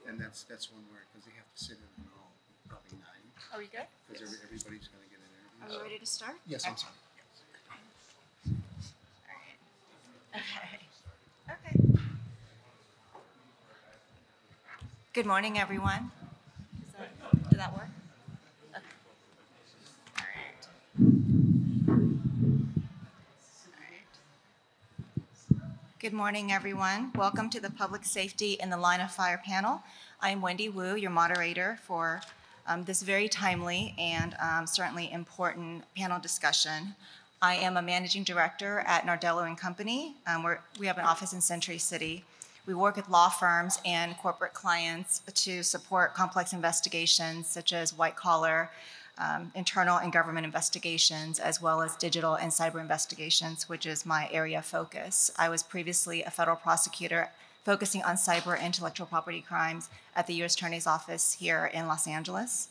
And that's one word, because they have to sit in all, probably 9. Are we good? Because everybody's going to get an interview. Are we ready to start? Yes, I'm sorry. All right. Okay. Good morning, everyone. Did that work? Okay. All right. All right. Good morning, everyone. Welcome to the Public Safety in the Line of Fire panel. I'm Wendy Wu, your moderator for this very timely and certainly important panel discussion. I am a managing director at Nardello & Company. We have an office in Century City. We work with law firms and corporate clients to support complex investigations such as white-collar, internal and government investigations, as well as digital and cyber investigations, which is my area of focus. I was previously a federal prosecutor focusing on cyber intellectual property crimes at the U.S. Attorney's Office here in Los Angeles.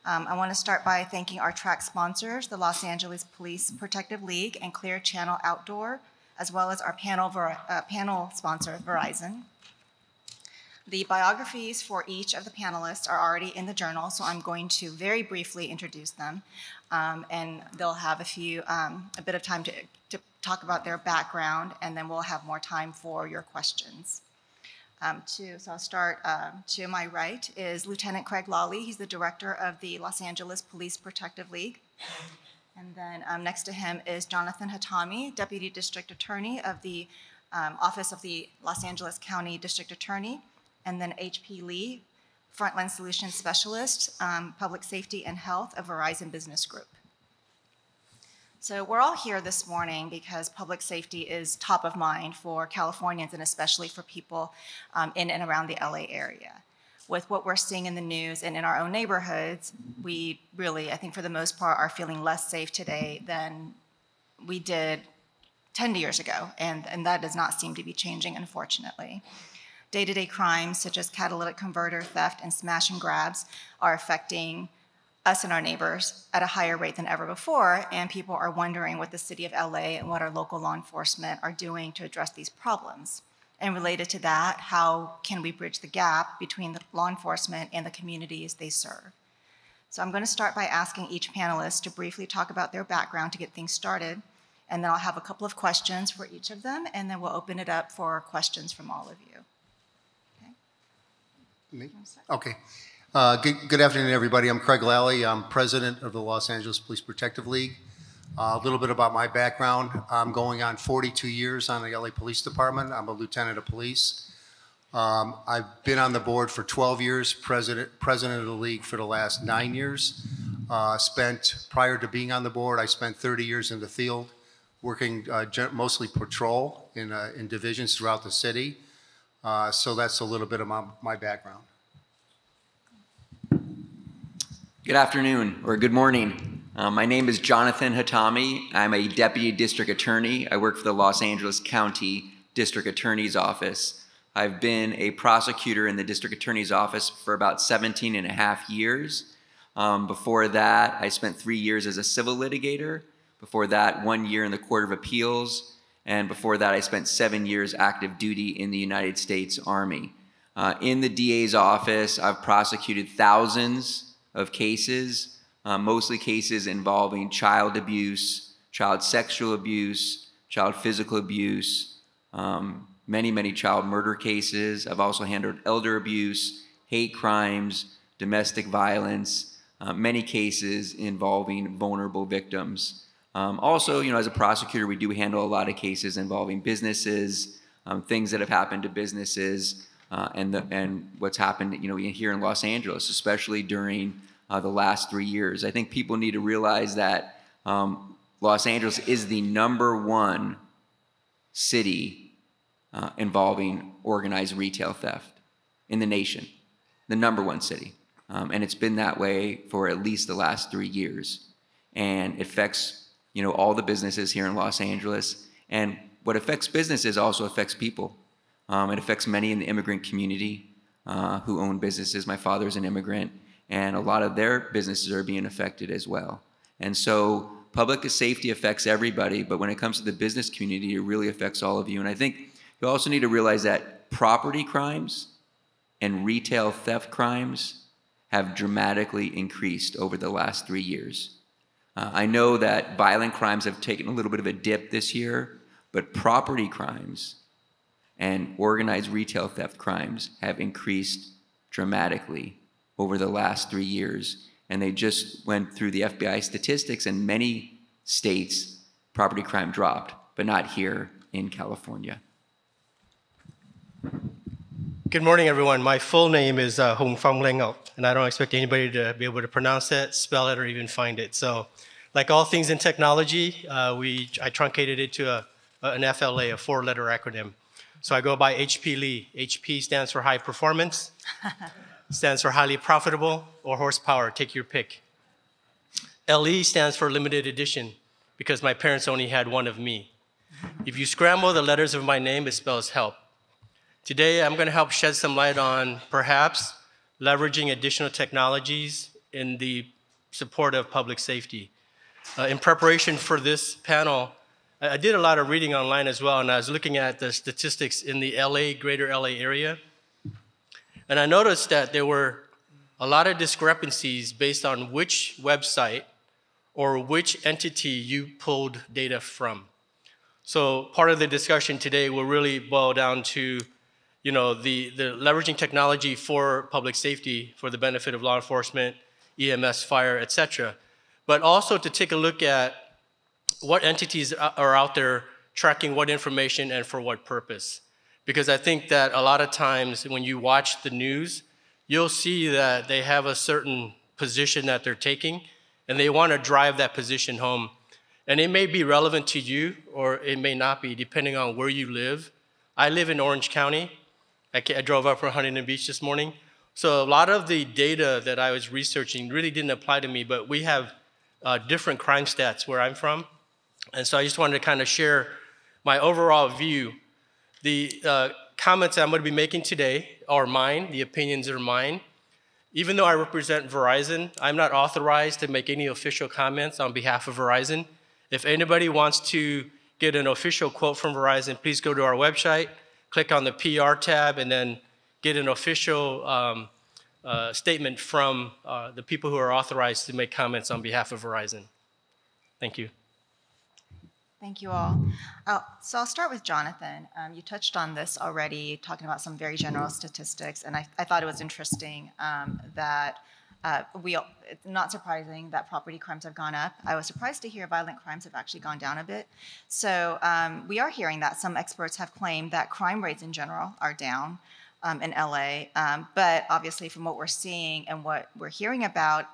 I want to start by thanking our track sponsors, the Los Angeles Police Protective League and Clear Channel Outdoor, as well as our panel sponsor, Verizon. The biographies for each of the panelists are already in the journal, so I'm going to very briefly introduce them, and they'll have a bit of time to talk about their background, and then we'll have more time for your questions. So I'll start to my right is Lieutenant Craig Lawley. He's the director of the Los Angeles Police Protective League. And then next to him is Jonathan Hatami, Deputy District Attorney of the Office of the Los Angeles County District Attorney. And then H.P. Lee, Frontline Solutions Specialist, Public Safety and Health of Verizon Business Group. So we're all here this morning because public safety is top of mind for Californians and especially for people in and around the LA area. With what we're seeing in the news and in our own neighborhoods, we really, I think for the most part, are feeling less safe today than we did 10 years ago, and that does not seem to be changing, unfortunately. Day-to-day crimes such as catalytic converter theft and smash and grabs are affecting us and our neighbors at a higher rate than ever before, and people are wondering what the city of LA and what our local law enforcement are doing to address these problems. And related to that, how can we bridge the gap between the law enforcement and the communities they serve? So I'm going to start by asking each panelist to briefly talk about their background to get things started, and then I'll have a couple of questions for each of them, and then we'll open it up for questions from all of you. Okay? Me? Okay. Good afternoon, everybody. I'm Craig Lally. I'm president of the Los Angeles Police Protective League. A little bit about my background. I'm going on 42 years on the LA Police Department. I'm a lieutenant of police. I've been on the board for 12 years, president of the league for the last 9 years. Prior to being on the board, I spent 30 years in the field, working mostly patrol in divisions throughout the city. So that's a little bit of my background. Good afternoon, or good morning. My name is Jonathan Hatami. I'm a Deputy District Attorney. I work for the Los Angeles County District Attorney's Office. I've been a prosecutor in the District Attorney's Office for about 17 and a half years. Before that, I spent 3 years as a civil litigator. Before that, 1 year in the Court of Appeals. And before that, I spent 7 years active duty in the United States Army. In the DA's office, I've prosecuted thousands of cases, mostly cases involving child abuse, child sexual abuse, child physical abuse, many child murder cases. I've also handled elder abuse, hate crimes, domestic violence, many cases involving vulnerable victims. Also, as a prosecutor, we do handle a lot of cases involving businesses, things that have happened to businesses, and what's happened, here in Los Angeles, especially during the last 3 years. I think people need to realize that Los Angeles is the #1 city involving organized retail theft in the nation, the #1 city. And it's been that way for at least the last 3 years. And it affects, all the businesses here in Los Angeles. And what affects businesses also affects people. It affects many in the immigrant community who own businesses. My father's an immigrant, and a lot of their businesses are being affected as well. And so public safety affects everybody, but when it comes to the business community, it really affects all of you. And I think you also need to realize that property crimes and retail theft crimes have dramatically increased over the last 3 years. I know that violent crimes have taken a little bit of a dip this year, but property crimes and organized retail theft crimes have increased dramatically over the last 3 years. And they just went through the FBI statistics, and many states, property crime dropped, but not here in California. Good morning, everyone. My full name is Hong Fong Lengok, and I don't expect anybody to be able to pronounce it, spell it, or even find it. So, like all things in technology, I truncated it to an FLA, a four-letter acronym. So I go by HP Lee. HP stands for high performance, stands for highly profitable, or horsepower, take your pick. LE stands for limited edition, because my parents only had one of me. If you scramble the letters of my name, it spells help. Today, I'm going to help shed some light on perhaps leveraging additional technologies in the support of public safety. In preparation for this panel, I did a lot of reading online as well, and I was looking at the statistics in the greater LA area. And I noticed that there were a lot of discrepancies based on which website or which entity you pulled data from. So part of the discussion today will really boil down to the leveraging technology for public safety for the benefit of law enforcement, EMS, fire, et cetera. But also to take a look at what entities are out there tracking what information and for what purpose. Because I think that a lot of times when you watch the news, you'll see that they have a certain position that they're taking, and they want to drive that position home. And it may be relevant to you, or it may not be, depending on where you live. I live in Orange County. I drove up from Huntington Beach this morning. So a lot of the data that I was researching really didn't apply to me, but we have different crime stats where I'm from. And so I just wanted to kind of share my overall view. The comments I'm going to be making today are mine. The opinions are mine. Even though I represent Verizon, I'm not authorized to make any official comments on behalf of Verizon. If anybody wants to get an official quote from Verizon, please go to our website, click on the PR tab, and then get an official statement from the people who are authorized to make comments on behalf of Verizon. Thank you. Thank you all. So I'll start with Jonathan. You touched on this already, talking about some very general statistics, and I thought it was interesting that not surprising that property crimes have gone up. I was surprised to hear violent crimes have actually gone down a bit. So we are hearing that some experts have claimed that crime rates in general are down in LA, but obviously from what we're seeing and what we're hearing about,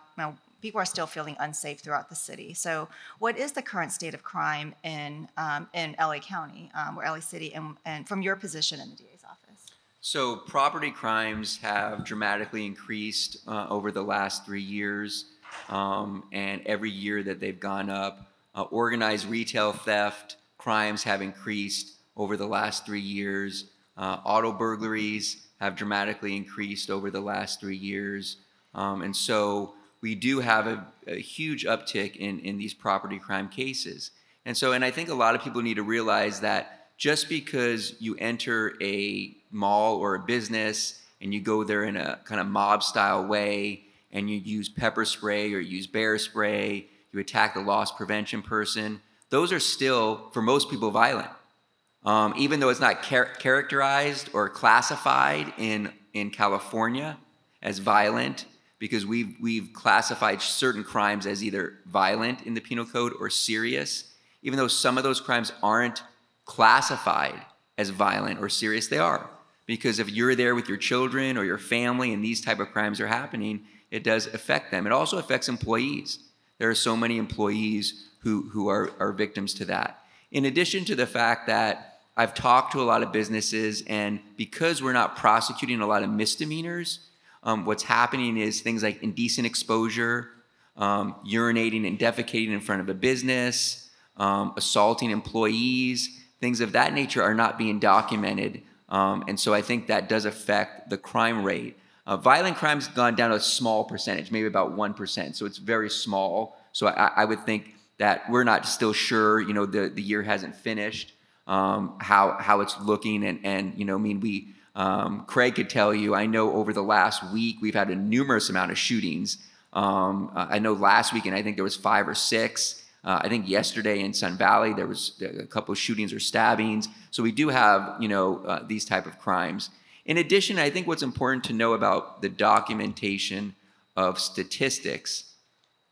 people are still feeling unsafe throughout the city. So what is the current state of crime in LA County or LA City, and from your position in the DA's office? So property crimes have dramatically increased over the last 3 years, and every year that they've gone up. Organized retail theft crimes have increased over the last 3 years. Auto burglaries have dramatically increased over the last 3 years. And so we do have a huge uptick in these property crime cases. And I think a lot of people need to realize that just because you enter a mall or a business and you go there in a kind of mob style way and you use pepper spray or use bear spray, you attack the loss prevention person, those are still, for most people, violent. Even though it's not characterized or classified in California as violent, because we've classified certain crimes as either violent in the penal code or serious. Even though some of those crimes aren't classified as violent or serious, they are. Because if you're there with your children or your family and these type of crimes are happening, it does affect them. It also affects employees. There are so many employees who are victims to that. In addition to the fact that I've talked to a lot of businesses, and because we're not prosecuting a lot of misdemeanors, what's happening is things like indecent exposure, urinating and defecating in front of a business, assaulting employees, things of that nature are not being documented. And so I think that does affect the crime rate. Violent crime's gone down a small percentage, maybe about 1%, so it's very small. So I would think that we're not still sure, the year hasn't finished, how it's looking, and Craig could tell you, I know over the last week, we've had a numerous amount of shootings. I know last weekend, I think there was 5 or 6. I think yesterday in Sun Valley, there was a couple of shootings or stabbings. So we do have, these type of crimes. In addition, I think what's important to know about the documentation of statistics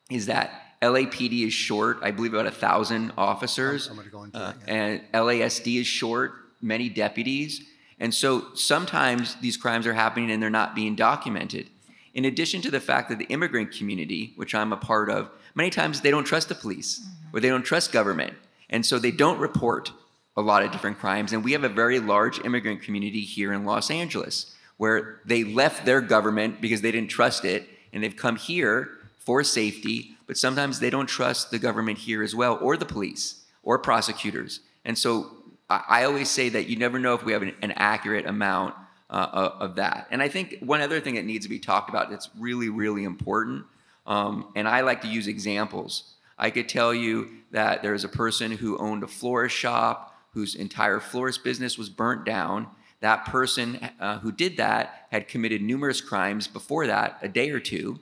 is that LAPD is short, I believe about 1,000 officers. I'm gonna go into that, yeah. And LASD is short, many deputies. And so sometimes these crimes are happening and they're not being documented. In addition to the fact that the immigrant community, which I'm a part of, many times they don't trust the police or they don't trust government. And so they don't report a lot of different crimes. And we have a very large immigrant community here in Los Angeles where they left their government because they didn't trust it and they've come here for safety, but sometimes they don't trust the government here as well, or the police or prosecutors. And so I always say that you never know if we have an accurate amount of that. And I think one other thing that needs to be talked about that's really, really important, and I like to use examples. I could tell you that there's a person who owned a florist shop whose entire florist business was burnt down. That person who did that had committed numerous crimes before that, a day or two,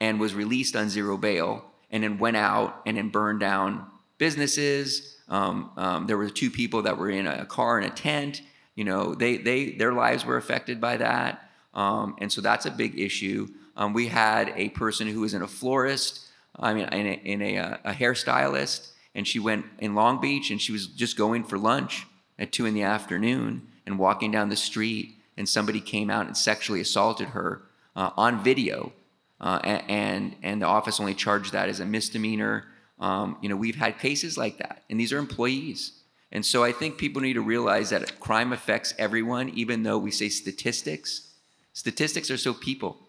and was released on zero bail, and then went out and then burned down businesses. There were 2 people that were in a car and a tent. Their lives were affected by that. And so that's a big issue. We had a person who was in a florist, in a hairstylist, and she went in Long Beach and she was just going for lunch at 2 in the afternoon and walking down the street, and somebody came out and sexually assaulted her on video. And the office only charged that as a misdemeanor. We've had cases like that, and these are employees. And so I think people need to realize that crime affects everyone, even though we say statistics. Statistics are still people,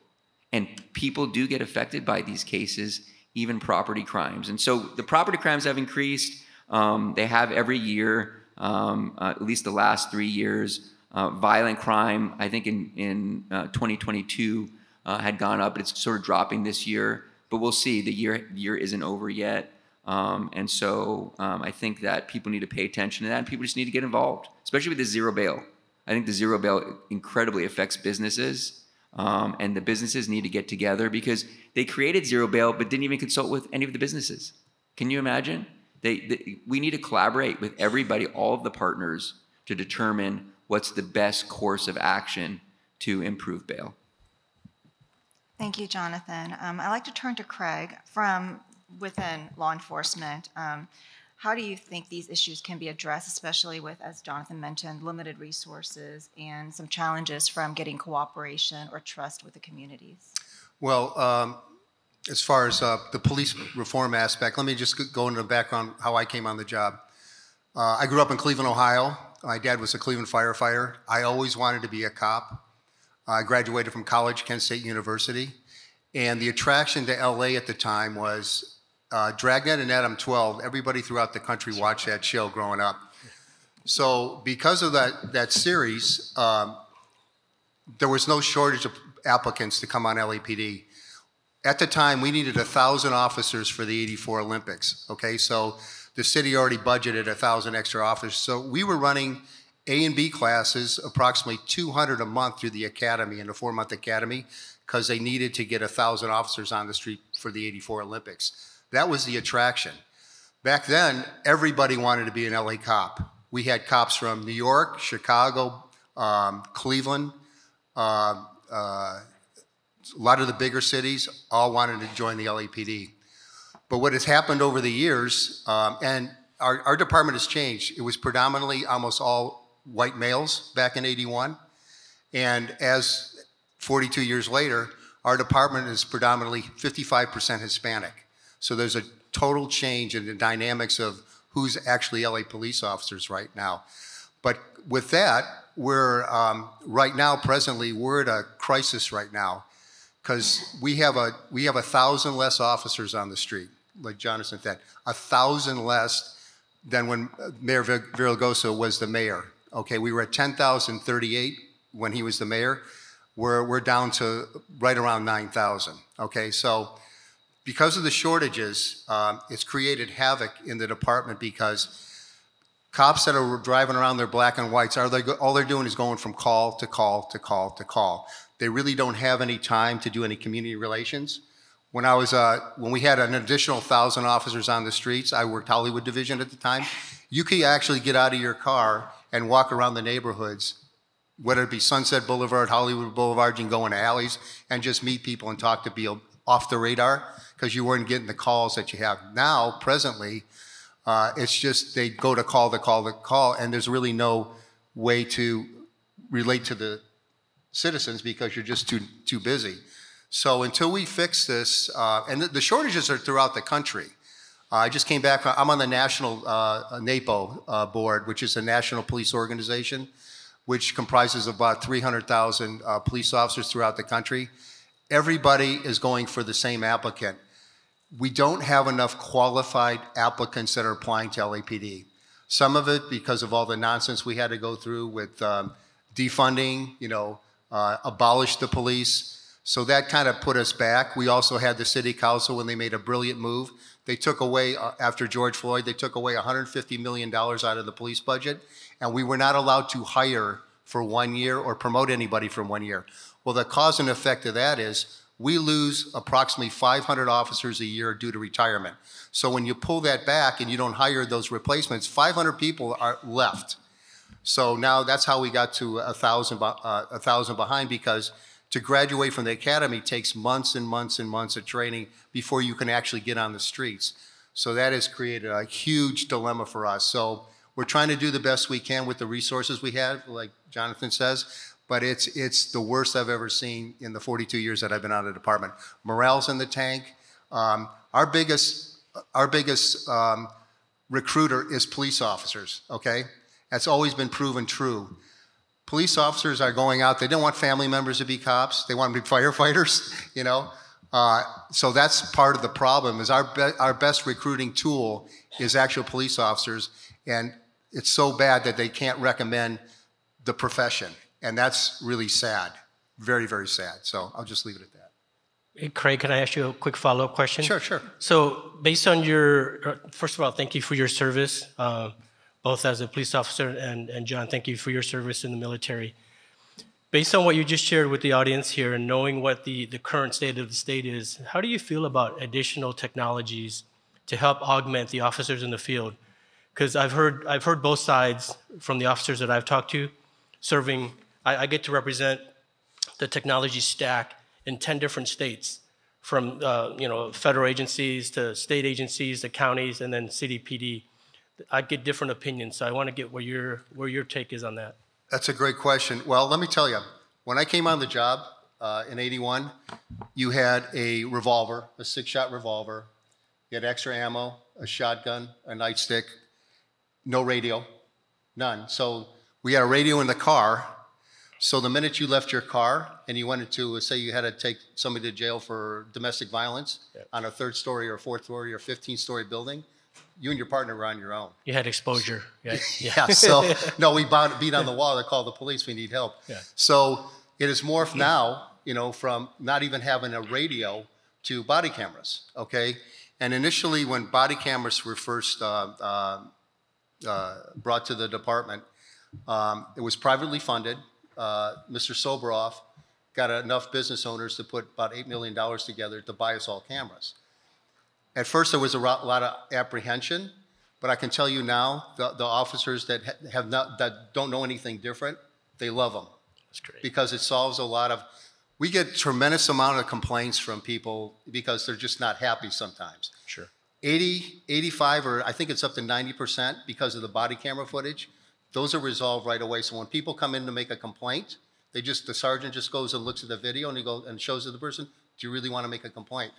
and people do get affected by these cases, even property crimes. And so the property crimes have increased. They have every year, at least the last 3 years. Violent crime, I think in 2022 had gone up. It's sort of dropping this year, but we'll see. The year isn't over yet. And so I think that people need to pay attention to that, and people just need to get involved, especially with the zero bail. I think the zero bail incredibly affects businesses, and the businesses need to get together because they created zero bail but didn't even consult with any of the businesses. Can you imagine? We need to collaborate with everybody, all of the partners, to determine what's the best course of action to improve bail. Thank you, Jonathan. I'd like to turn to Craig from within law enforcement. How do you think these issues can be addressed, especially with, as Jonathan mentioned, limited resources and some challenges from getting cooperation or trust with the communities? Well, as far as the police reform aspect, let me just go into the background how I came on the job. I grew up in Cleveland, Ohio. My dad was a Cleveland firefighter. I always wanted to be a cop. I graduated from college, Kent State University. And the attraction to LA at the time was Dragnet and Adam 12. Everybody throughout the country watched that show growing up. So because of that series, there was no shortage of applicants to come on LAPD. At the time, we needed 1,000 officers for the '84 Olympics, okay? So the city already budgeted 1,000 extra officers. So we were running A and B classes, approximately 200 a month through the academy, in the 4-month academy, because they needed to get 1,000 officers on the street for the '84 Olympics. That was the attraction. Back then, everybody wanted to be an LA cop. We had cops from New York, Chicago, Cleveland, a lot of the bigger cities all wanted to join the LAPD. But what has happened over the years, and our department has changed. It was predominantly almost all white males back in '81. And as 42 years later, our department is predominantly 55% Hispanic. So there's a total change in the dynamics of who's actually LA police officers right now. But with that, we're right now, presently, we're at a crisis right now because we have 1,000 less officers on the street, like Jonathan said, 1,000 less than when Mayor Villalgosa was the mayor. Okay, we were at 10,038 when he was the mayor. We're down to right around 9,000. Okay, so because of the shortages, it's created havoc in the department because Cops that are driving around their black and whites, all they're doing is going from call to call to call to call. They really don't have any time to do any community relations. When we had an additional 1,000 officers on the streets, I worked Hollywood Division at the time, you could actually get out of your car and walk around the neighborhoods, whether it be Sunset Boulevard, Hollywood Boulevard, you can go into alleys and just meet people and talk to people off the radar because you weren't getting the calls that you have. Now, presently, it's just they go to call, and there's really no way to relate to the citizens because you're just too busy. So until we fix this, and the shortages are throughout the country. I just came back, I'm on the national NAPO board, which is a national police organization, which comprises about 300,000 police officers throughout the country. Everybody is going for the same applicant. We don't have enough qualified applicants that are applying to LAPD. Some of it because of all the nonsense we had to go through with defunding, abolish the police. So that kind of put us back. We also had the city council when they made a brilliant move. They took away, after George Floyd, they took away $150 million out of the police budget, and we were not allowed to hire for 1 year or promote anybody for 1 year. Well, the cause and effect of that is we lose approximately 500 officers a year due to retirement. So when you pull that back and you don't hire those replacements, 500 people are left. So now that's how we got to 1,000 behind, because to graduate from the academy takes months and months and months of training before you can actually get on the streets. So that has created a huge dilemma for us. So we're trying to do the best we can with the resources we have, like Jonathan says, but it's the worst I've ever seen in the 42 years that I've been out of the department. Morale's in the tank. Our biggest recruiter is police officers, okay? That's always been proven true. Police officers are going out, they don't want family members to be cops, they want them to be firefighters, So that's part of the problem, is our best recruiting tool is actual police officers, and it's so bad that they can't recommend the profession. And that's really sad, very, very sad. So I'll just leave it at that. Hey, Craig, can I ask you a quick follow-up question? Sure. So based on first of all, thank you for your service, both as a police officer, and John, thank you for your service in the military. Based on what you just shared with the audience here and knowing what the current state of the state is, how do you feel about additional technologies to help augment the officers in the field? Because I've heard both sides from the officers that I've talked to serving. I get to represent the technology stack in 10 different states, from federal agencies to state agencies to counties and then city PD. I get different opinions, so I want to get where your take is on that. That's a great question. Well, let me tell you, when I came on the job in '81, you had a revolver, a 6-shot revolver. You had extra ammo, a shotgun, a nightstick, no radio, none. So we had a radio in the car. So the minute you left your car and you went into, say you had to take somebody to jail for domestic violence on a 3rd story or 4th story or 15-story building, you and your partner were on your own. You had exposure. Yeah, so no, we beat on the wall to call the police, we need help. Yeah. So it has morphed now, from not even having a radio to body cameras, okay? And initially when body cameras were first brought to the department, it was privately funded. Mr. Soboroff got enough business owners to put about $8 million together to buy us all cameras. At first, there was a lot of apprehension, but I can tell you now, the officers that that don't know anything different, they love them. That's great. Because it solves a lot of. We get tremendous amount of complaints from people because they're just not happy sometimes. Sure. 80, 85, or I think it's up to 90% because of the body camera footage. Those are resolved right away. So when people come in to make a complaint, the sergeant just goes and looks at the video and shows to the person, do you really want to make a complaint?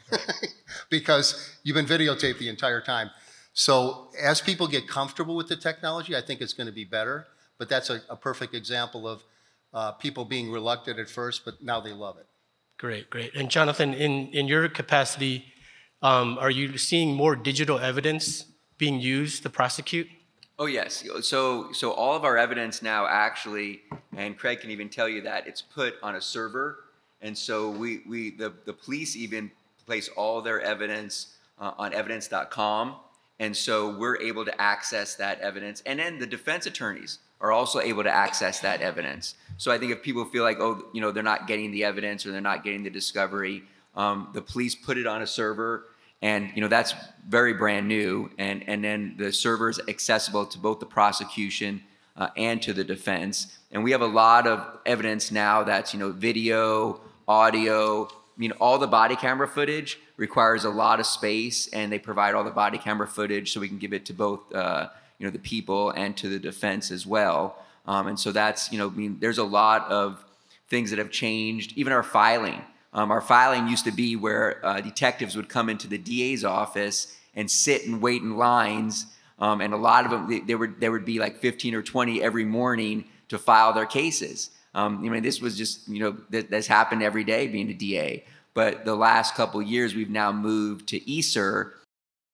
Because you've been videotaped the entire time. So as people get comfortable with the technology, I think it's going to be better. But that's a perfect example of people being reluctant at first, but now they love it. Great. And Jonathan, in your capacity, are you seeing more digital evidence being used to prosecute? Oh, yes. So all of our evidence now actually, and Craig can even tell you that, it's put on a server. And so the police even place all their evidence on evidence.com. And so we're able to access that evidence. And then the defense attorneys are also able to access that evidence. So I think if people feel like, oh, they're not getting the evidence or they're not getting the discovery, the police put it on a server, and that's very brand new. And then the server is accessible to both the prosecution and to the defense. And we have a lot of evidence now that's video, audio. All the body camera footage requires a lot of space, and they provide all the body camera footage so we can give it to both the people and to the defense as well. And so that's there's a lot of things that have changed. Even our filing. Our filing used to be where detectives would come into the DA's office and sit and wait in lines, and a lot of them there would be like 15 or 20 every morning to file their cases. This was just that's happened every day being a DA. But the last couple of years, we've now moved to ESER.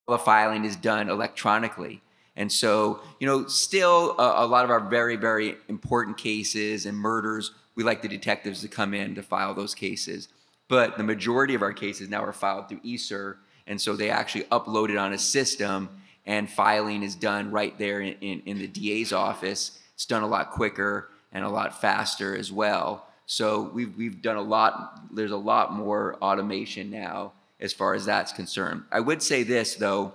All the filing is done electronically. And so, still a lot of our very, very important cases and murders, we like the detectives to come in to file those cases. But the majority of our cases now are filed through ESER. And so they actually upload it on a system, and filing is done right there in the DA's office. It's done a lot quicker and a lot faster as well. So we've done a lot. There's a lot more automation now as far as that's concerned. I would say this, though,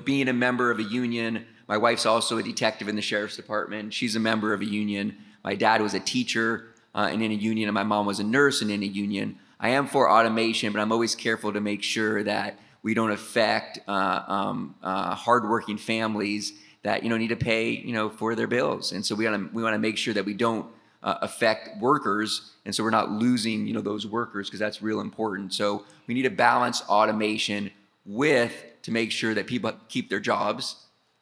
being a member of a union, my wife's also a detective in the sheriff's department. She's a member of a union. My dad was a teacher and in a union, and my mom was a nurse and in a union. I am for automation, but I'm always careful to make sure that we don't affect hardworking families that need to pay for their bills. And so we want to make sure that we don't affect workers, and so we're not losing those workers, because that's real important. So we need to balance automation to make sure that people keep their jobs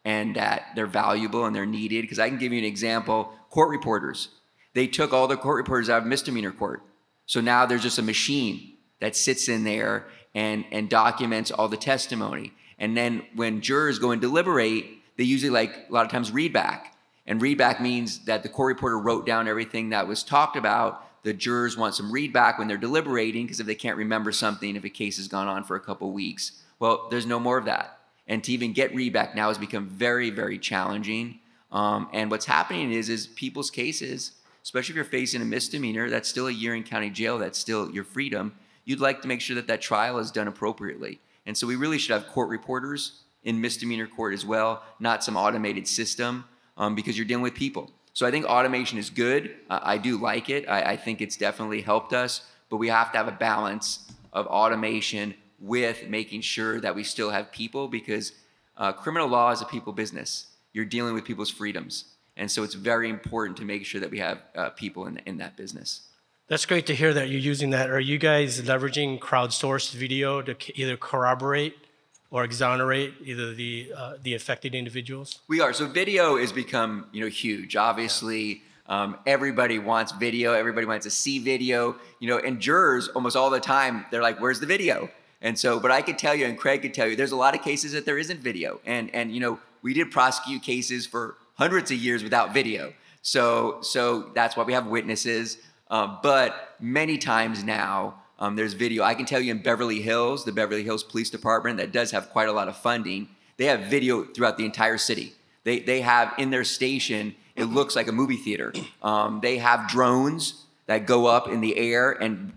and that they're valuable and they're needed. Because I can give you an example: court reporters. They took all the court reporters out of misdemeanor court, so now there's just a machine that sits in there and documents all the testimony. And then when jurors go and deliberate, they usually a lot of times read back. And read back means that the court reporter wrote down everything that was talked about. The jurors want some read back when they're deliberating, because if they can't remember something, if a case has gone on for a couple of weeks, well, there's no more of that. And to even get read back now has become very, very challenging. And what's happening is people's cases, especially if you're facing a misdemeanor, that's still a year in county jail, that's still your freedom. You'd like to make sure that that trial is done appropriately. And so we really should have court reporters in misdemeanor court as well, not some automated system. Because you're dealing with people. So I think automation is good. I do like it. I think it's definitely helped us, but we have to have a balance of automation with making sure that we still have people, because criminal law is a people business. You're dealing with people's freedoms. And so it's very important to make sure that we have people in that business. That's great to hear that you're using that. Are you guys leveraging crowdsourced video to either corroborate or exonerate either the affected individuals? We are. So video has become huge. Obviously, everybody wants video. Everybody wants to see video. And jurors almost all the time, they're like, "Where's the video?" And so, but I could tell you, and Craig could tell you, there's a lot of cases that there isn't video. And we did prosecute cases for hundreds of years without video. So that's why we have witnesses. But many times now, there's video. I can tell you in Beverly Hills, the Beverly Hills Police Department, that does have quite a lot of funding, they have video throughout the entire city. They have in their station, it looks like a movie theater. They have drones that go up in the air and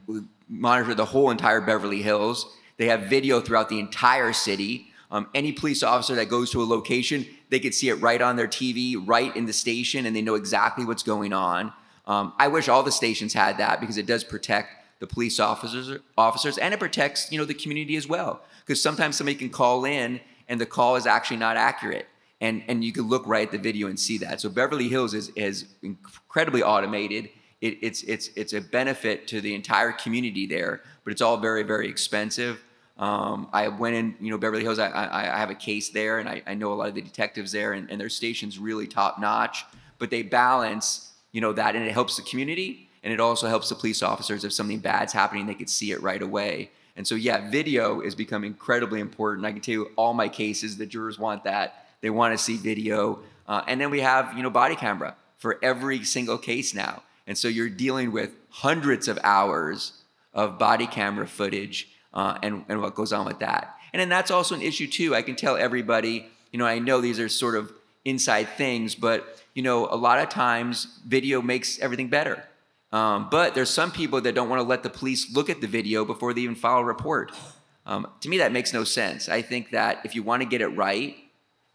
monitor the whole entire Beverly Hills. They have video throughout the entire city. Any police officer that goes to a location, they could see it right on their TV, right in the station, and they know exactly what's going on. I wish all the stations had that, because it does protect the police officers, and it protects the community as well. Because sometimes somebody can call in and the call is actually not accurate, and you can look right at the video and see that. So Beverly Hills is incredibly automated. It's a benefit to the entire community there, but it's all very, very expensive. I went in Beverly Hills. I have a case there, and I know a lot of the detectives there, and their station's really top notch. But they balance that, and it helps the community. And it also helps the police officers. If something bad's happening, they could see it right away. And so, yeah, video has become incredibly important. I can tell you all my cases, the jurors want that. They want to see video. And then we have, body camera for every single case now. And so you're dealing with hundreds of hours of body camera footage and what goes on with that. And then that's also an issue too. I can tell everybody, I know these are sort of inside things, but a lot of times video makes everything better. But there's some people that don't want to let the police look at the video before they even file a report. To me, that makes no sense. I think that if you want to get it right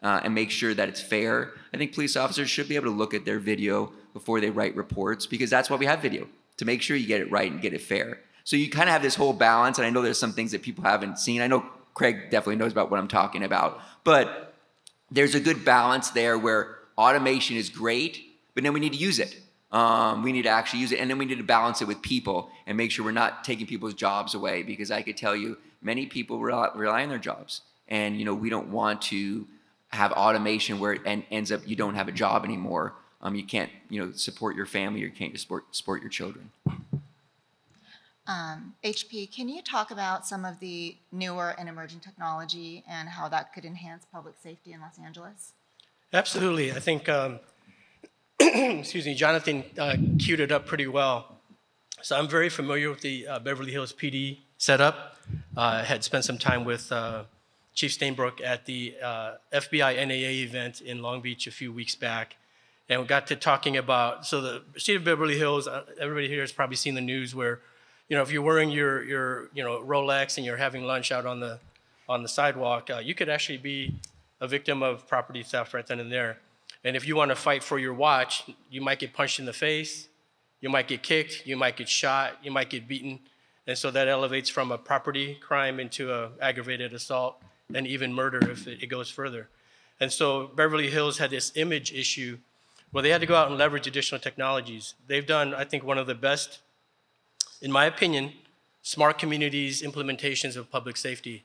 and make sure that it's fair, I think police officers should be able to look at their video before they write reports, because that's why we have video, to make sure you get it right and get it fair. So you kind of have this whole balance, and I know there's some things that people haven't seen. I know Craig definitely knows about what I'm talking about, but there's a good balance there where automation is great, but then we need to use it. We need to actually use it, and then we need to balance it with people and make sure we're not taking people's jobs away, because I could tell you many people rely on their jobs, and we don't want to have automation where it ends up you don't have a job anymore. You can't support your family, or you can't support your children. HP, can you talk about some of the newer and emerging technology and how that could enhance public safety in Los Angeles? Absolutely. I think, excuse me, Jonathan queued it up pretty well. So I'm very familiar with the Beverly Hills PD setup. I had spent some time with Chief Stainbrook at the FBI NAA event in Long Beach a few weeks back. And we got to talking about, so the city of Beverly Hills, everybody here has probably seen the news where, if you're wearing your Rolex and you're having lunch out on the sidewalk, you could actually be a victim of property theft right then and there. And if you want to fight for your watch, you might get punched in the face, you might get kicked, you might get shot, you might get beaten. And so that elevates from a property crime into an aggravated assault and even murder if it goes further. And so Beverly Hills had this image issue where they had to go out and leverage additional technologies. They've done, I think, one of the best, in my opinion, smart communities implementations of public safety.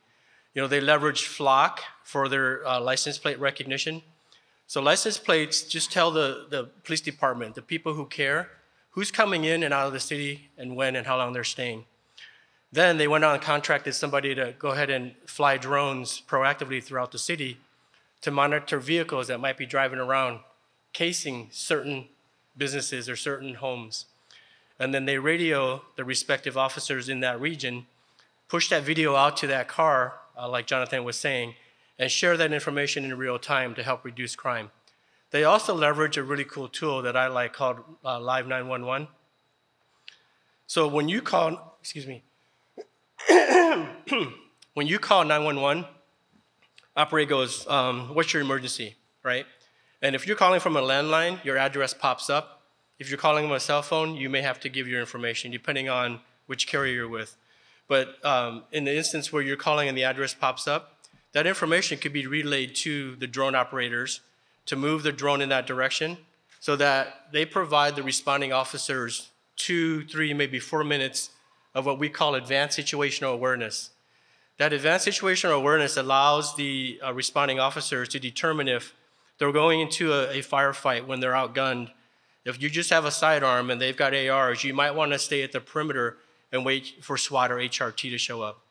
They leverage Flock for their license plate recognition. So license plates just tell the police department, the people who care, who's coming in and out of the city and when and how long they're staying. Then they went out and contracted somebody to go ahead and fly drones proactively throughout the city to monitor vehicles that might be driving around, casing certain businesses or certain homes. And then they radio the respective officers in that region, push that video out to that car, like Jonathan was saying, and share that information in real time to help reduce crime. They also leverage a really cool tool that I like called Live 911. So when you call, excuse me, when you call 911, operator goes, what's your emergency, right? And if you're calling from a landline, your address pops up. If you're calling from a cell phone, you may have to give your information depending on which carrier you're with. But in the instance where you're calling and the address pops up, that information could be relayed to the drone operators to move the drone in that direction so that they provide the responding officers 2, 3, maybe 4 minutes of what we call advanced situational awareness. That advanced situational awareness allows the responding officers to determine if they're going into a firefight when they're outgunned. If you just have a sidearm and they've got ARs, you might want to stay at the perimeter and wait for SWAT or HRT to show up.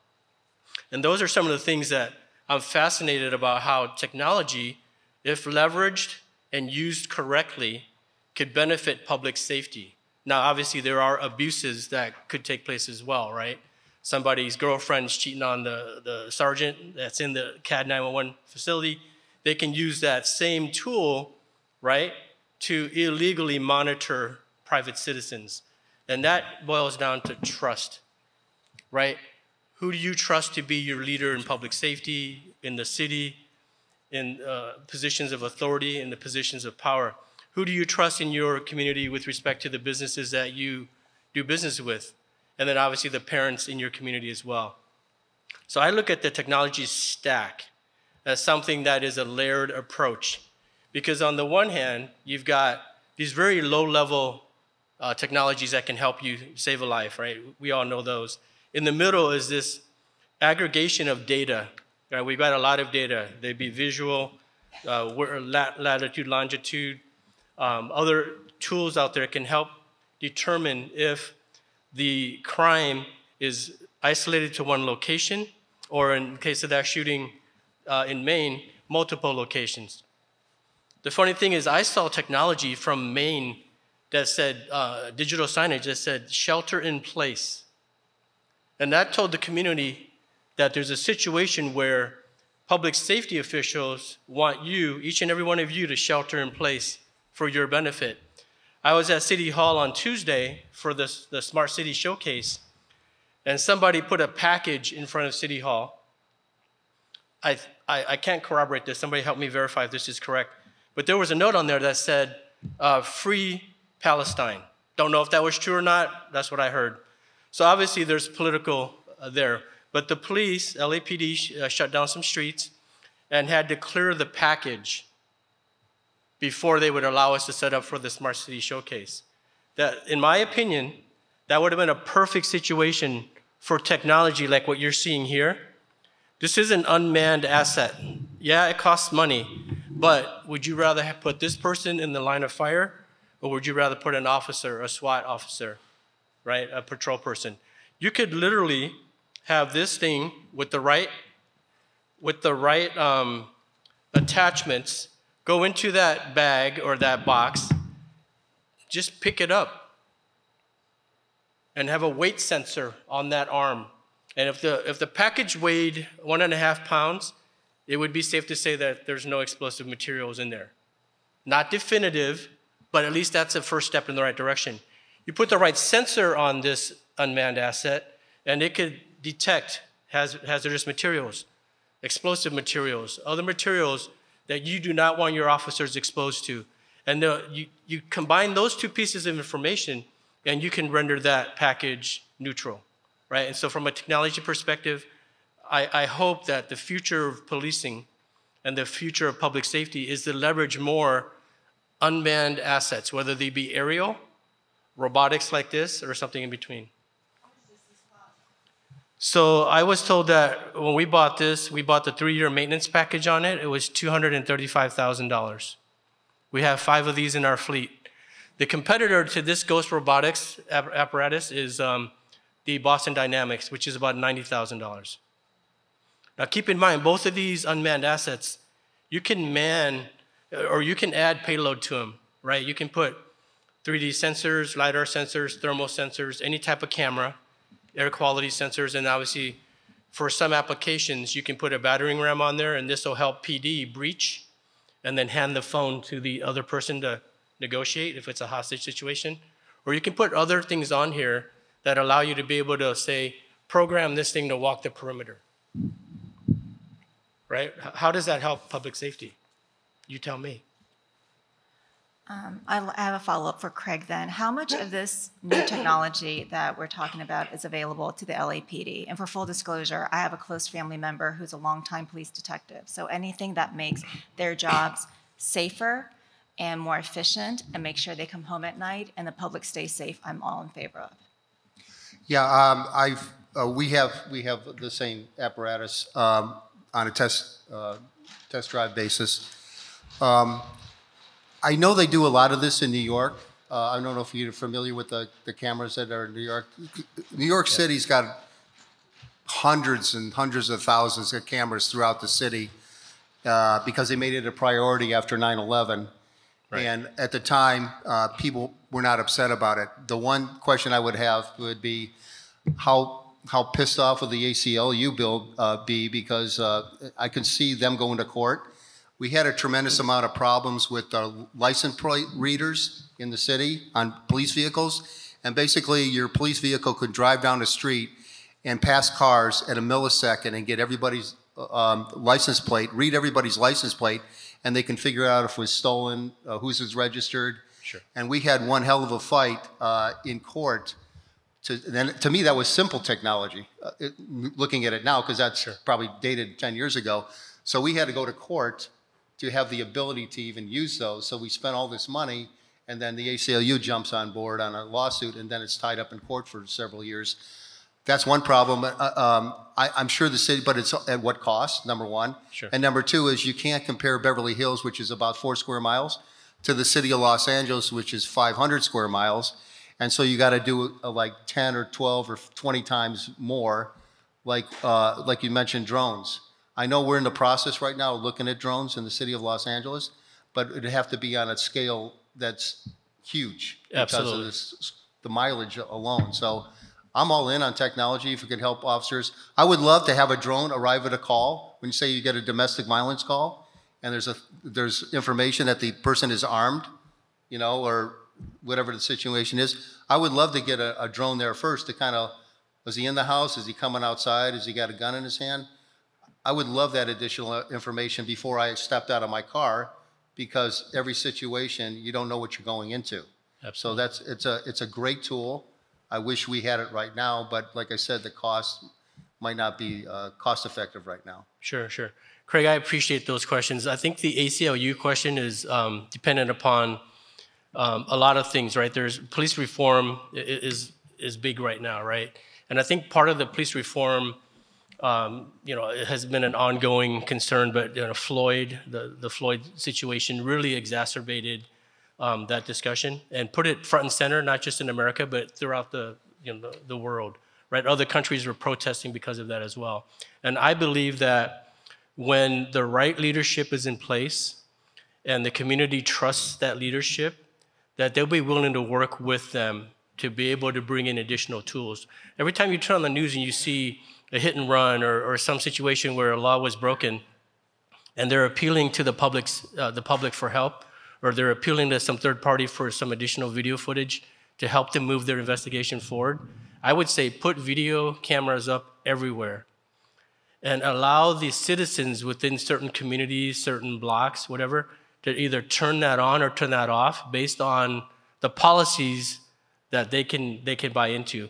And those are some of the things that I'm fascinated about, how technology, if leveraged and used correctly, could benefit public safety. Now, obviously, there are abuses that could take place as well, right? Somebody's girlfriend's cheating on the sergeant that's in the CAD 911 facility. They can use that same tool, right, to illegally monitor private citizens. And that boils down to trust, right? Who do you trust to be your leader in public safety, in the city, in positions of authority, in the positions of power? Who do you trust in your community with respect to the businesses that you do business with? And then obviously the parents in your community as well. So I look at the technology stack as something that is a layered approach. Because on the one hand, you've got these very low-level technologies that can help you save a life, right? We all know those. In the middle is this aggregation of data. Right? We've got a lot of data. They'd be visual, latitude, longitude. Other tools out there can help determine if the crime is isolated to one location, or in case of that shooting in Maine, multiple locations. The funny thing is I saw technology from Maine that said, digital signage that said shelter in place. And that told the community that there's a situation where public safety officials want you, each and every one of you, to shelter in place for your benefit. I was at City Hall on Tuesday for the Smart City Showcase, and somebody put a package in front of City Hall. I can't corroborate this. Somebody help me verify if this is correct. But there was a note on there that said, free Palestine. Don't know if that was true or not. That's what I heard. So obviously there's political there. But the police, LAPD, shut down some streets and had to clear the package before they would allow us to set up for the Smart City Showcase. That, in my opinion, that would have been a perfect situation for technology like what you're seeing here. This is an unmanned asset. Yeah, it costs money, but would you rather put this person in the line of fire, or would you rather put an officer, a SWAT officer, right, a patrol person? You could literally have this thing with the right attachments, go into that bag or that box, just pick it up, and have a weight sensor on that arm. And if the package weighed 1.5 pounds, it would be safe to say that there's no explosive materials in there. Not definitive, but at least that's a first step in the right direction. You put the right sensor on this unmanned asset, and it could detect hazardous materials, explosive materials, other materials that you do not want your officers exposed to. And you combine those two pieces of information, and you can render that package neutral, right? And so from a technology perspective, I hope that the future of policing and the future of public safety is to leverage more unmanned assets, whether they be aerial, robotics like this, or something in between. So I was told that when we bought this, we bought the 3-year maintenance package on it. It was $235,000. We have 5 of these in our fleet. The competitor to this Ghost Robotics apparatus is the Boston Dynamics, which is about $90,000. Now keep in mind, both of these unmanned assets, you can man, or you can add payload to them, right? You can put 3D sensors, LiDAR sensors, thermal sensors, any type of camera, air quality sensors, and obviously for some applications, you can put a battering ram on there, and this will help PD breach and then hand the phone to the other person to negotiate if it's a hostage situation. Or you can put other things on here that allow you to be able to say, program this thing to walk the perimeter, right? How does that help public safety? You tell me. I have a follow-up for Craig then. How much of this new technology that we're talking about is available to the LAPD? And for full disclosure, I have a close family member who's a longtime police detective. So anything that makes their jobs safer and more efficient and make sure they come home at night and the public stays safe, I'm all in favor of. Yeah, we have the same apparatus on a test drive basis. I know they do a lot of this in New York. I don't know if you're familiar with the cameras that are in New York. New York City's got hundreds and hundreds of thousands of cameras throughout the city because they made it a priority after 9/11. Right. And at the time, people were not upset about it. The one question I would have would be how pissed off would the ACLU bill be, because I could see them going to court. We had a tremendous amount of problems with the license plate readers in the city on police vehicles. And basically, your police vehicle could drive down the street and pass cars at a millisecond and get everybody's license plate, read everybody's license plate, and they can figure out if it was stolen, whose is registered. Sure. And we had one hell of a fight in court. To me, that was simple technology, looking at it now, because that's probably dated 10 years ago. So we had to go to court to have the ability to even use those. So we spent all this money, and then the ACLU jumps on board on a lawsuit, and then it's tied up in court for several years. That's one problem. I'm sure the city, but it's at what cost, number one. Sure. And number two is you can't compare Beverly Hills, which is about 4 square miles, to the city of Los Angeles, which is 500 square miles. And so you got to do like 10 or 12 or 20 times more, like you mentioned, drones. I know we're in the process right now of looking at drones in the city of Los Angeles, but it'd have to be on a scale that's huge because of the mileage alone. So I'm all in on technology if it could help officers. I would love to have a drone arrive at a call. When you say you get a domestic violence call and there's information that the person is armed, you know, or whatever the situation is, I would love to get a drone there first to kind of, was he in the house? Is he coming outside? Has he got a gun in his hand? I would love that additional information before I stepped out of my car, because every situation, you don't know what you're going into. Absolutely. So it's a great tool. I wish we had it right now, but like I said, the cost might not be cost effective right now. Sure, sure. Craig, I appreciate those questions. I think the ACLU question is dependent upon a lot of things, right? There's police reform is big right now, right? And I think part of the police reform, you know, it has been an ongoing concern, but you know, Floyd, the Floyd situation really exacerbated that discussion and put it front and center, not just in America, but throughout the world, right? Other countries were protesting because of that as well. And I believe that when the right leadership is in place and the community trusts that leadership, that they'll be willing to work with them to be able to bring in additional tools. Every time you turn on the news and you see a hit and run or some situation where a law was broken and they're appealing to the public for help, or they're appealing to some third party for some additional video footage to help them move their investigation forward, I would say put video cameras up everywhere and allow the citizens within certain communities, certain blocks, whatever, to either turn that on or turn that off based on the policies that they can buy into.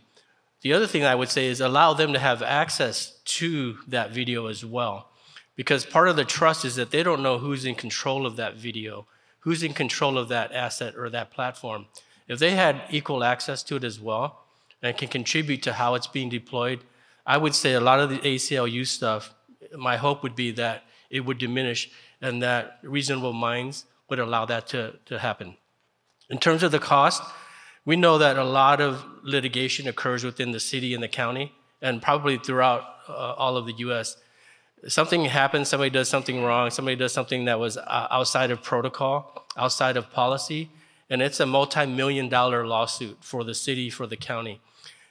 The other thing I would say is allow them to have access to that video as well, because part of the trust is that they don't know who's in control of that video, who's in control of that asset or that platform. If they had equal access to it as well and can contribute to how it's being deployed, I would say a lot of the ACLU stuff, my hope would be that it would diminish and that reasonable minds would allow that to happen. In terms of the cost, we know that a lot of litigation occurs within the city and the county and probably throughout all of the US. Something happens, somebody does something wrong, somebody does something that was outside of protocol, outside of policy, and it's a multi-million-dollar lawsuit for the city, for the county.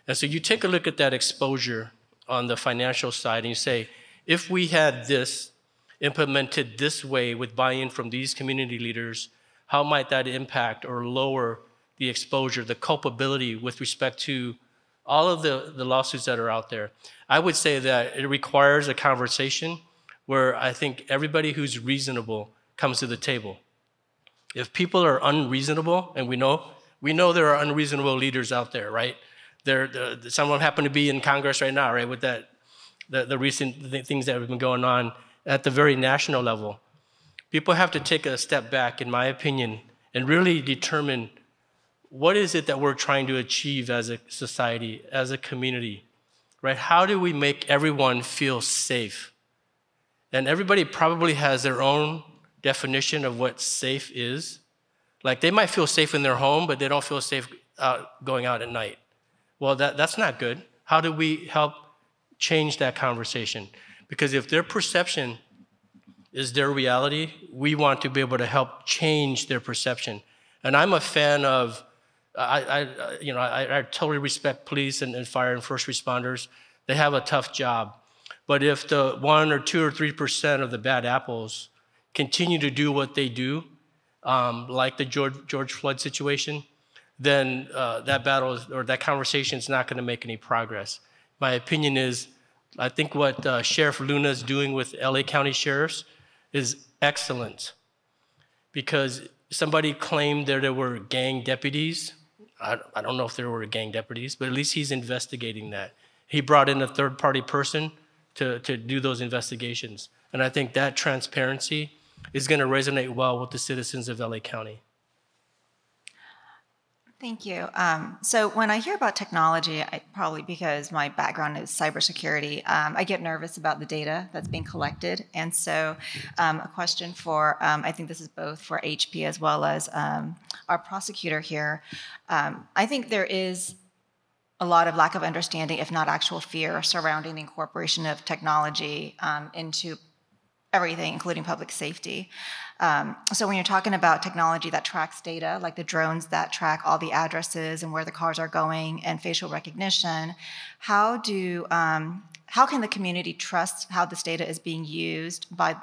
And so you take a look at that exposure on the financial side and you say, if we had this implemented this way with buy-in from these community leaders, how might that impact or lower the exposure, the culpability with respect to all of the lawsuits that are out there? I would say that it requires a conversation where I think everybody who's reasonable comes to the table. If people are unreasonable, and we know there are unreasonable leaders out there, right? Some of them happen to be in Congress right now, right? With the recent things that have been going on at the very national level. People have to take a step back, in my opinion, and really determine what is it that we're trying to achieve as a society, as a community, right? How do we make everyone feel safe? And everybody probably has their own definition of what safe is. Like they might feel safe in their home, but they don't feel safe going out at night. Well, that's not good. How do we help change that conversation? Because if their perception is their reality, we want to be able to help change their perception. And I'm a fan of, I totally respect police and fire and first responders. They have a tough job. But if the 1 or 2 or 3% of the bad apples continue to do what they do, like the George Floyd situation, then that battle or that conversation is not going to make any progress. My opinion is, I think what Sheriff Luna is doing with LA County Sheriffs is excellent, because somebody claimed that there were gang deputies. I don't know if there were gang deputies, but at least he's investigating that. He brought in a third-party person to do those investigations. And I think that transparency is going to resonate well with the citizens of LA County. Thank you. So when I hear about technology, probably because my background is cybersecurity, I get nervous about the data that's being collected. And so a question for, I think this is both for HP as well as our prosecutor here. I think there is a lot of lack of understanding, if not actual fear, surrounding the incorporation of technology into everything, including public safety. So when you're talking about technology that tracks data, like the drones that track all the addresses and where the cars are going and facial recognition, how can the community trust how this data is being used by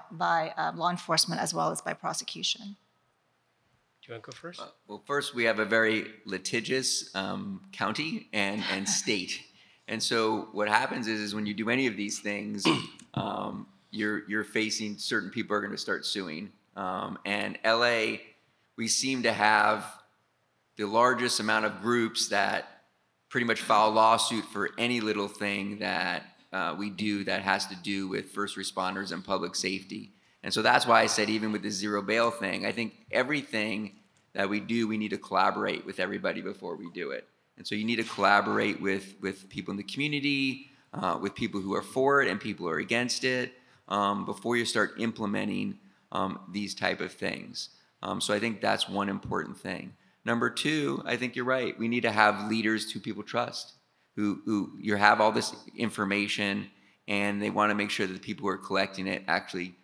law enforcement as well as by prosecution? Do you want to go first? Well, first, we have a very litigious county and state. And so what happens is when you do any of these things, you're facing certain people are going to start suing. And LA, we seem to have the largest amount of groups that pretty much file a lawsuit for any little thing that we do that has to do with first responders and public safety. And so that's why I said even with the zero bail thing, I think everything that we do, we need to collaborate with everybody before we do it. And so you need to collaborate with people in the community, with people who are for it and people who are against it, before you start implementing these type of things. So I think that's one important thing. Number two, I think you're right. We need to have leaders who people trust, who you have all this information and they want to make sure that the people who are collecting it actually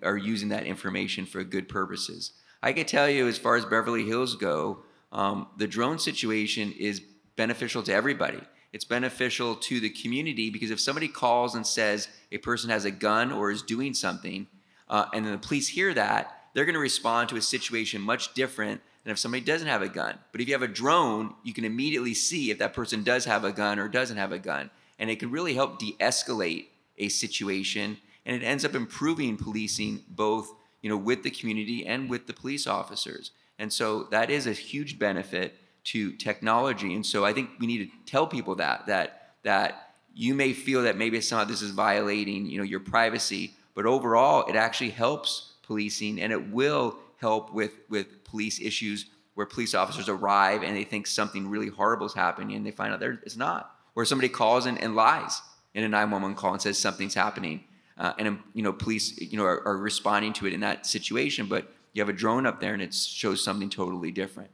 are using that information for good purposes. I can tell you as far as Beverly Hills go, the drone situation is beneficial to everybody. It's beneficial to the community because if somebody calls and says a person has a gun or is doing something, and then the police hear that, they're going to respond to a situation much different than if somebody doesn't have a gun. But if you have a drone, you can immediately see if that person does have a gun or doesn't have a gun. And it can really help de-escalate a situation, and it ends up improving policing both with the community and with the police officers. And so that is a huge benefit to technology. And so I think we need to tell people that you may feel that maybe somehow this is violating your privacy, but overall it actually helps policing, and it will help with police issues where police officers arrive and they think something really horrible is happening and they find out it's not. Or somebody calls and lies in a 911 call and says something's happening. And police are responding to it in that situation, but you have a drone up there and it shows something totally different.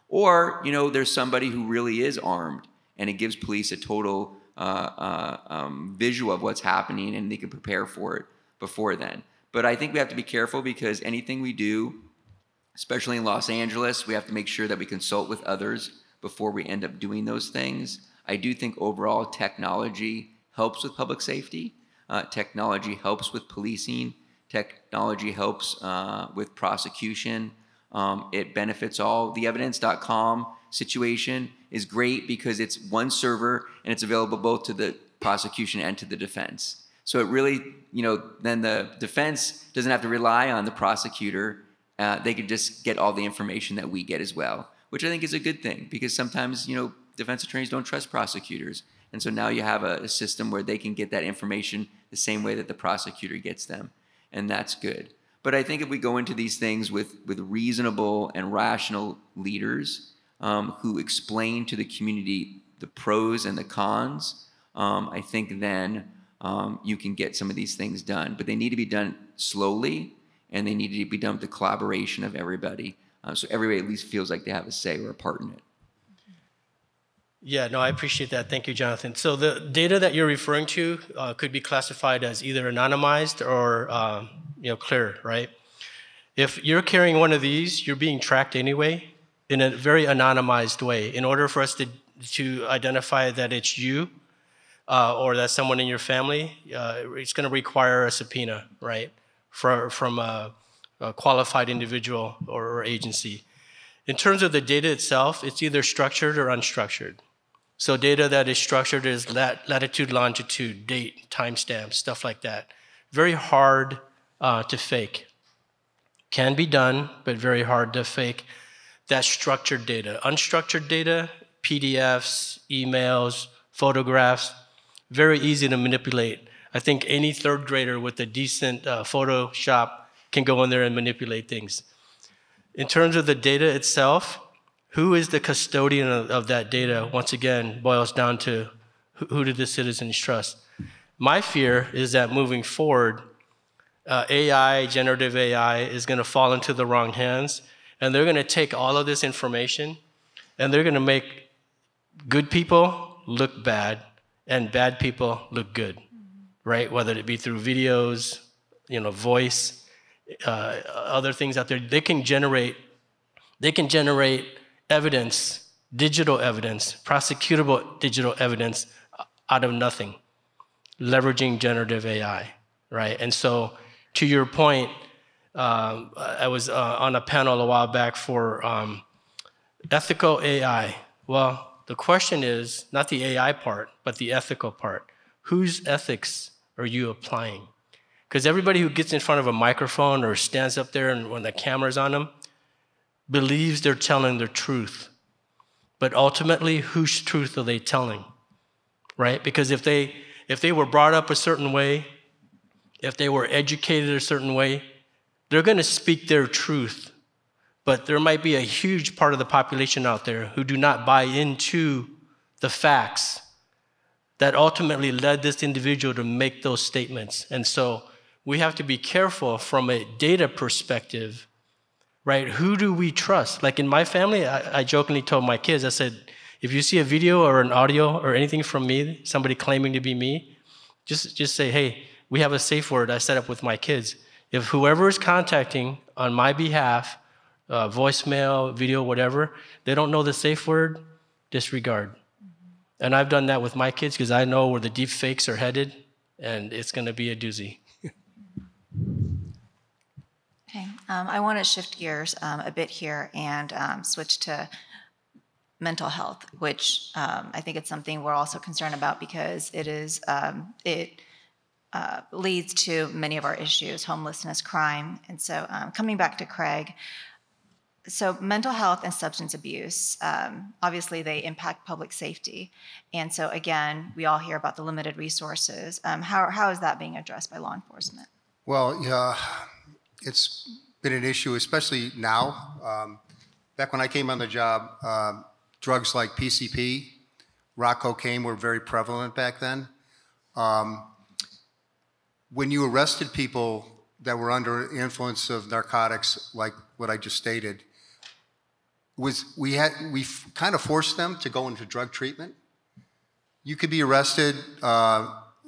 Or there's somebody who really is armed and it gives police a total visual of what's happening and they can prepare for it before then. But I think we have to be careful because anything we do, especially in Los Angeles, we have to make sure that we consult with others before we end up doing those things. I do think overall technology helps with public safety. Technology helps with policing. Technology helps with prosecution. It benefits all. The evidence.com situation is great because it's one server and it's available both to the prosecution and to the defense. So it really, then the defense doesn't have to rely on the prosecutor. They could just get all the information that we get as well, which I think is a good thing because sometimes, defense attorneys don't trust prosecutors. And so now you have a system where they can get that information the same way that the prosecutor gets them. And that's good. But I think if we go into these things with reasonable and rational leaders who explain to the community the pros and the cons, I think then you can get some of these things done. But they need to be done slowly, and they need to be done with the collaboration of everybody. So everybody at least feels like they have a say or a part in it. Yeah, no, I appreciate that. Thank you, Jonathan. So the data that you're referring to could be classified as either anonymized or clear, right? If you're carrying one of these, you're being tracked anyway in a very anonymized way. In order for us to identify that it's you or that someone in your family, it's going to require a subpoena, right, from a qualified individual or agency. In terms of the data itself, it's either structured or unstructured. So data that is structured is latitude, longitude, date, timestamp, stuff like that. Very hard to fake. Can be done, but very hard to fake. That's structured data. Unstructured data, PDFs, emails, photographs, very easy to manipulate. I think any third grader with a decent Photoshop can go in there and manipulate things. In terms of the data itself, who is the custodian of that data, once again, boils down to who do the citizens trust. My fear is that moving forward, AI, generative AI, is going to fall into the wrong hands, and they're going to take all of this information, and they're going to make good people look bad, and bad people look good, right? Whether it be through videos, voice, other things out there. They can generate evidence, digital evidence, prosecutable digital evidence out of nothing, leveraging generative AI, right? And so, to your point, I was on a panel a while back for ethical AI. Well, the question is not the AI part, but the ethical part. Whose ethics are you applying? Because everybody who gets in front of a microphone or stands up there and when the camera's on them believes they're telling the truth. But ultimately, whose truth are they telling? Right? Because if they were brought up a certain way, if they were educated a certain way, they're going to speak their truth. But there might be a huge part of the population out there who do not buy into the facts that ultimately led this individual to make those statements. And so we have to be careful from a data perspective, right? Who do we trust? Like in my family, I jokingly told my kids, I said, if you see a video or an audio or anything from me, somebody claiming to be me, just say, hey, we have a safe word I set up with my kids. If whoever is contacting on my behalf, voicemail, video, whatever, they don't know the safe word, disregard. And I've done that with my kids because I know where the deep fakes are headed, and it's going to be a doozy. Okay, I want to shift gears a bit here and switch to mental health, which I think it's something we're also concerned about because it leads to many of our issues, homelessness, crime. And so coming back to Craig, so mental health and substance abuse, obviously they impact public safety. And so again, we all hear about the limited resources. How is that being addressed by law enforcement? Well, yeah, it's been an issue, especially now. Back when I came on the job, drugs like PCP, rock cocaine were very prevalent back then. When you arrested people that were under the influence of narcotics, like what I just stated, we kind of forced them to go into drug treatment. You could be arrested,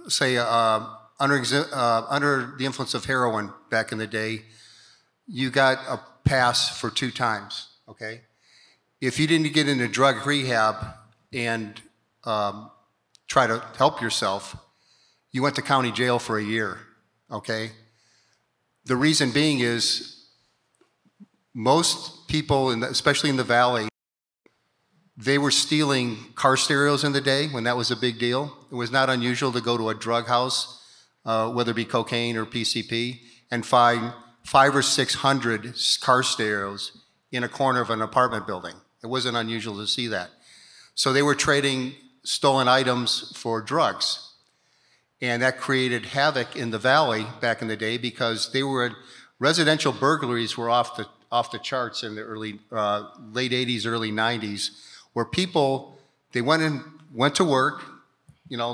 say, under the influence of heroin back in the day. You got a pass for 2 times, okay? If you didn't get into drug rehab and try to help yourself, you went to county jail for a year, okay? The reason being is most people, especially in the Valley, they were stealing car stereos in the day when that was a big deal. It was not unusual to go to a drug house, whether it be cocaine or PCP, and find 500 or 600 car stereos in a corner of an apartment building. It wasn't unusual to see that. So they were trading stolen items for drugs. And that created havoc in the Valley back in the day because residential burglaries were off the charts in the late 80s, early 90s, where people, they went to work,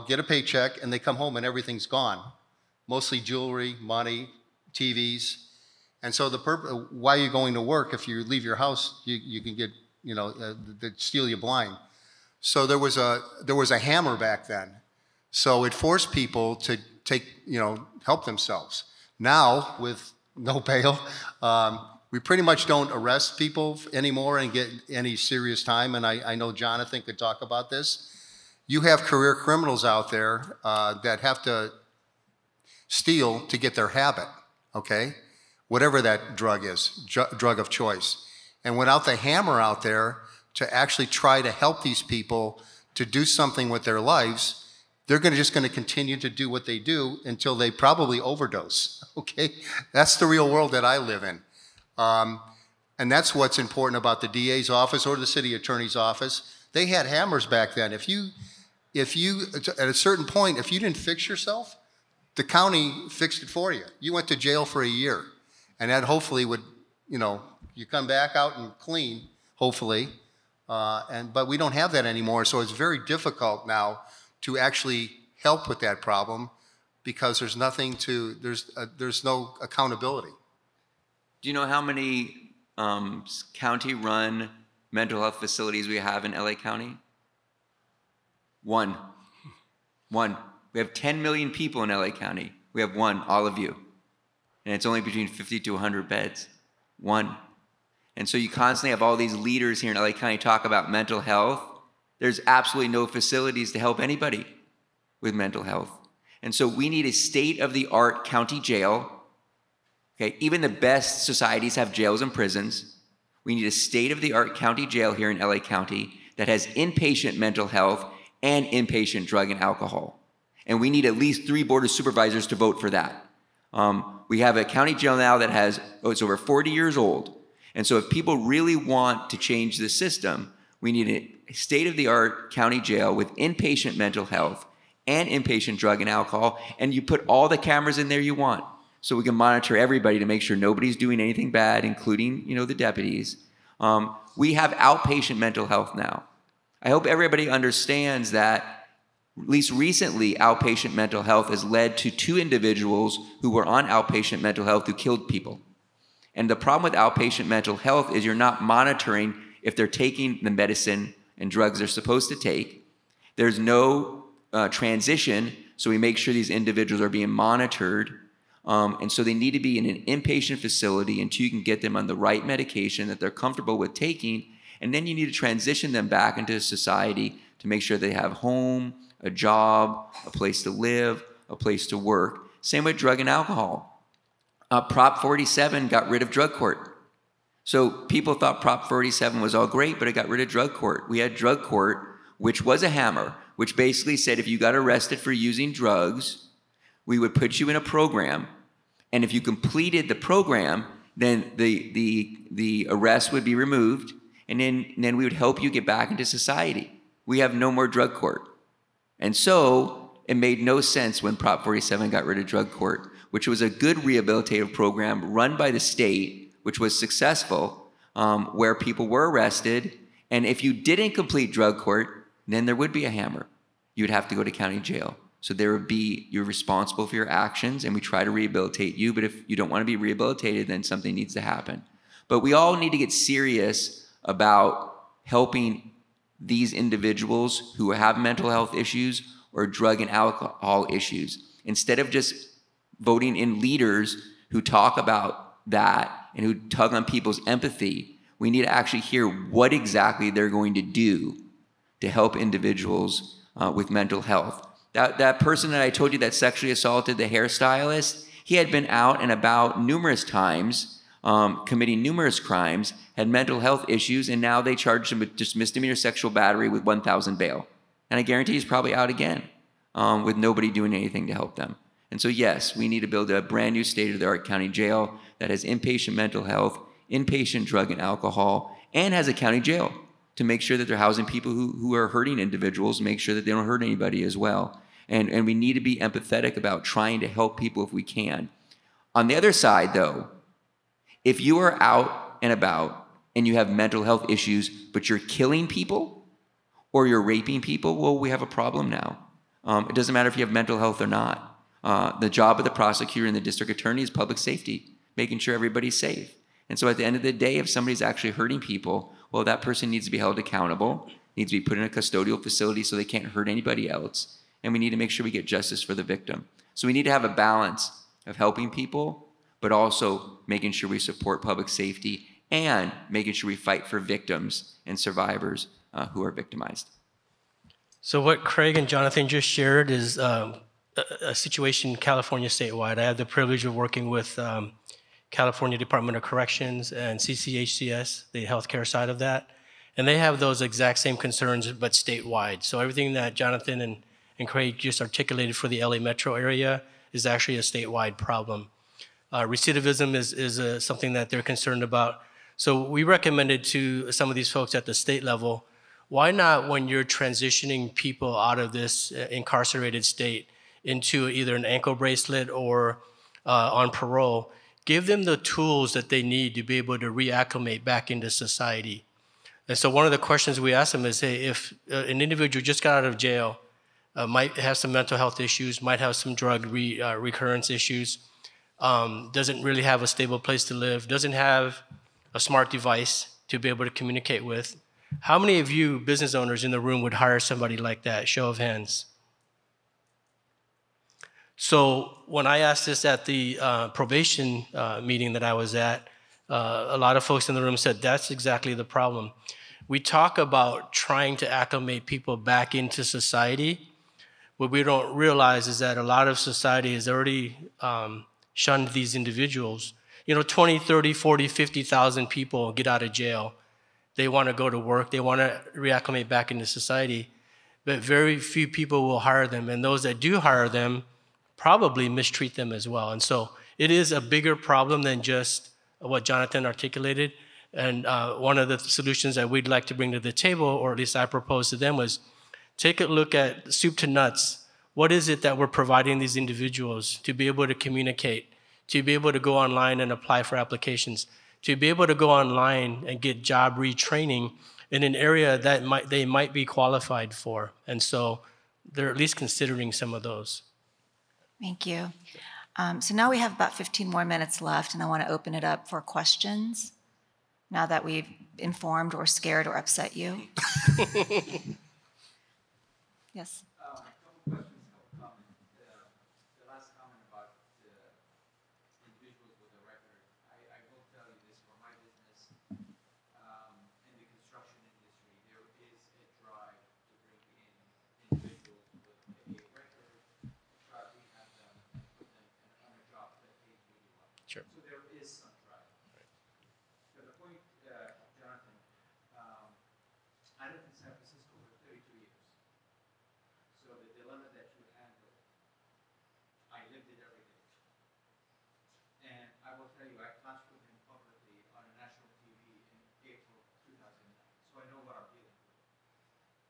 get a paycheck, and they come home and everything's gone. Mostly jewelry, money, TVs. And so why are you going to work? If you leave your house, you can get, they steal you blind. So there was a hammer back then. So it forced people to help themselves. Now, with no bail, we pretty much don't arrest people anymore and get any serious time. And I know Jonathan could talk about this. You have career criminals out there that have to steal to get their habit, okay? Whatever that drug is, drug of choice. And without the hammer out there to actually try to help these people to do something with their lives, they're just going to continue to do what they do until they probably overdose, okay? That's the real world that I live in. And that's what's important about the DA's office or the city attorney's office. They had hammers back then. If you, at a certain point, if you didn't fix yourself, the county fixed it for you. You went to jail for a year. And that hopefully would, you come back out and clean, hopefully. But we don't have that anymore, so it's very difficult now to actually help with that problem because there's no accountability. Do you know how many county-run mental health facilities we have in LA County? One. We have 10 million people in LA County. We have one, all of you. and it's only between 50 to 100 beds. One. And so you constantly have all these leaders here in LA County talk about mental health. There's absolutely no facilities to help anybody with mental health. And so we need a state-of-the-art county jail. Okay, even the best societies have jails and prisons. We need a state-of-the-art county jail here in LA County that has inpatient mental health and inpatient drug and alcohol. And we need at least 3 board of supervisors to vote for that. We have a county jail now that has, it's over 40 years old. And so if people really want to change the system, we need a state-of-the-art county jail with inpatient mental health and inpatient drug and alcohol, and you put all the cameras in there you want, so we can monitor everybody to make sure nobody's doing anything bad, including, the deputies. We have outpatient mental health now. I hope everybody understands that, at least recently, outpatient mental health has led to 2 individuals who were on outpatient mental health who killed people. And the problem with outpatient mental health is you're not monitoring if they're taking the medicine and drugs they're supposed to take. There's no transition, so we make sure these individuals are being monitored. And so they need to be in an inpatient facility until you can get them on the right medication that they're comfortable with taking. And then you need to transition them back into society to make sure they have home, a job, a place to live, a place to work. Same with drug and alcohol. Prop 47 got rid of drug court. So people thought Prop 47 was all great, but it got rid of drug court. We had drug court, which was a hammer, which basically said if you got arrested for using drugs, we would put you in a program, and if you completed the program, then the arrest would be removed, and then we would help you get back into society. We have no more drug court. And so it made no sense when Prop 47 got rid of drug court, which was a good rehabilitative program run by the state, which was successful, where people were arrested, and if you didn't complete drug court, then there would be a hammer. You would have to go to county jail. So there would be, you're responsible for your actions, and we try to rehabilitate you, but if you don't want to be rehabilitated, then something needs to happen. But we all need to get serious about helping these individuals who have mental health issues or drug and alcohol issues. Instead of just voting in leaders who talk about that and who tug on people's empathy, we need to actually hear what exactly they're going to do to help individuals with mental health. That person that I told you that sexually assaulted the hairstylist, he had been out and about numerous times, committing numerous crimes, had mental health issues, and now they charged him with just misdemeanor sexual battery with $1,000 bail. And I guarantee he's probably out again with nobody doing anything to help them. And so yes, we need to build a brand new state-of-the-art county jail that has inpatient mental health, inpatient drug and alcohol, and has a county jail to make sure that they're housing people who are hurting individuals, make sure that they don't hurt anybody as well. And we need to be empathetic about trying to help people if we can. On the other side, though, if you are out and about and you have mental health issues, but you're killing people or you're raping people, well, we have a problem now. It doesn't matter if you have mental health or not. The job of the prosecutor and the district attorney is public safety, making sure everybody's safe. And so at the end of the day, if somebody's actually hurting people, well, that person needs to be held accountable, needs to be put in a custodial facility so they can't hurt anybody else. And we need to make sure we get justice for the victim. So we need to have a balance of helping people, but also making sure we support public safety and making sure we fight for victims and survivors who are victimized. So what Craig and Jonathan just shared is a situation in California statewide. I have the privilege of working with California Department of Corrections and CCHCS, the healthcare side of that. And they have those exact same concerns, but statewide. So everything that Jonathan and Craig just articulated for the LA metro area is actually a statewide problem. Recidivism is something that they're concerned about. So we recommended to some of these folks at the state level, why not, when you're transitioning people out of this incarcerated state into either an ankle bracelet or on parole, give them the tools that they need to be able to reacclimate back into society. And so one of the questions we asked them is, hey, if an individual just got out of jail, might have some mental health issues, might have some drug recurrence issues, doesn't really have a stable place to live, doesn't have a smart device to be able to communicate with, how many of you business owners in the room would hire somebody like that? Show of hands. So when I asked this at the probation meeting that I was at, a lot of folks in the room said that's exactly the problem. We talk about trying to acclimate people back into society. What we don't realize is that a lot of society has already shunned these individuals. 20, 30, 40, 50,000 people get out of jail. They want to go to work. They want to reacclimate back into society. But very few people will hire them. And those that do hire them probably mistreat them as well. And so it is a bigger problem than just what Jonathan articulated. And one of the solutions that we'd like to bring to the table, or at least I proposed to them, was take a look at soup to nuts. What is it that we're providing these individuals to be able to communicate, to be able to go online and apply for applications, to be able to go online and get job retraining in an area that they might be qualified for. And so they're at least considering some of those. Thank you. So now we have about 15 more minutes left, and I want to open it up for questions now that we've informed or scared or upset you. Yes? A couple questions, couple comments. The last comment about individuals with a record, I will tell you this for my business, in the construction industry, there is a drive to bring in individuals with a record, try to rehab them, put them on a job that pays really well. Sure. So there is some drive. Right. To the point, Jonathan, I lived in San Francisco for 32 years. So the dilemma that you handle, I lived it every day. And I will tell you, I clashed with him publicly on a national TV in April 2009. So I know what I'm dealing with.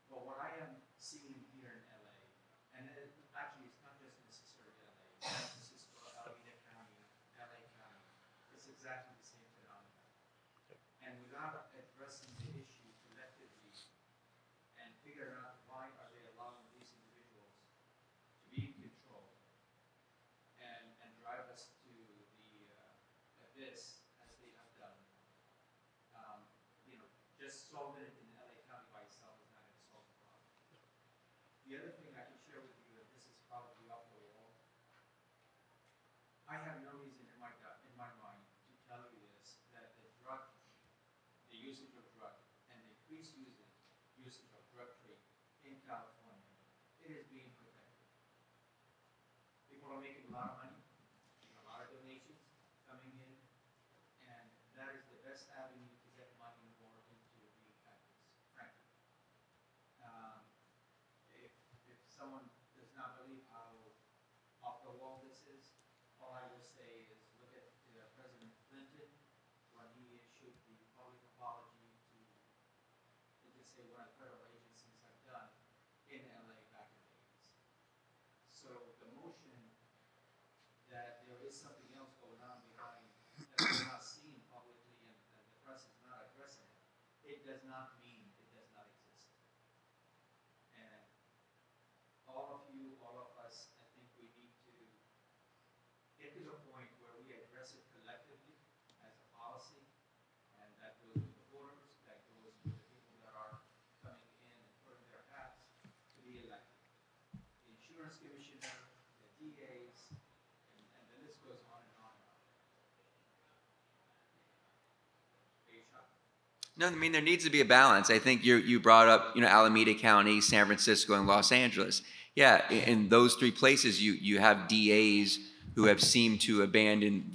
But what I am seeing here in LA, and actually it's not just necessarily LA, San Francisco, Alameda County, LA County, it's exactly the same phenomenon. And without addressing the issue collectively and figuring out why are they allowing these individuals to be in control and drive us to the abyss as they have done, just solving it in LA County by itself is not going to solve the problem. The other thing I can share with you, and this is probably off the wall, I have no reason in my mind to tell you this, that the usage of drug and the increased usage of drug trade in California, it is being protected. People are making a lot of money, a lot of donations coming in, and that is the best avenue to get money more into the practice, frankly. If someone does not believe how off the wall this is, all I will say is look at President Clinton when he issued the public apology to, let's just say, one of the federal agencies have done in LA back in the 80s. So the motion that there is something else going on behind that we're not seeing publicly and the press is not addressing it does not mean it does not exist. And all of you, all of us, I think we need to get to the point where we address it collectively as a policy, and that goes with the voters, that goes with the people that are coming in and putting their hats to be elected. The insurance commissioner, the DAs, and the list goes on and on and on. Are you shocked? No, I mean, there needs to be a balance. I think you brought up, Alameda County, San Francisco, and Los Angeles. Yeah, in those three places, you have DAs who have seemed to abandon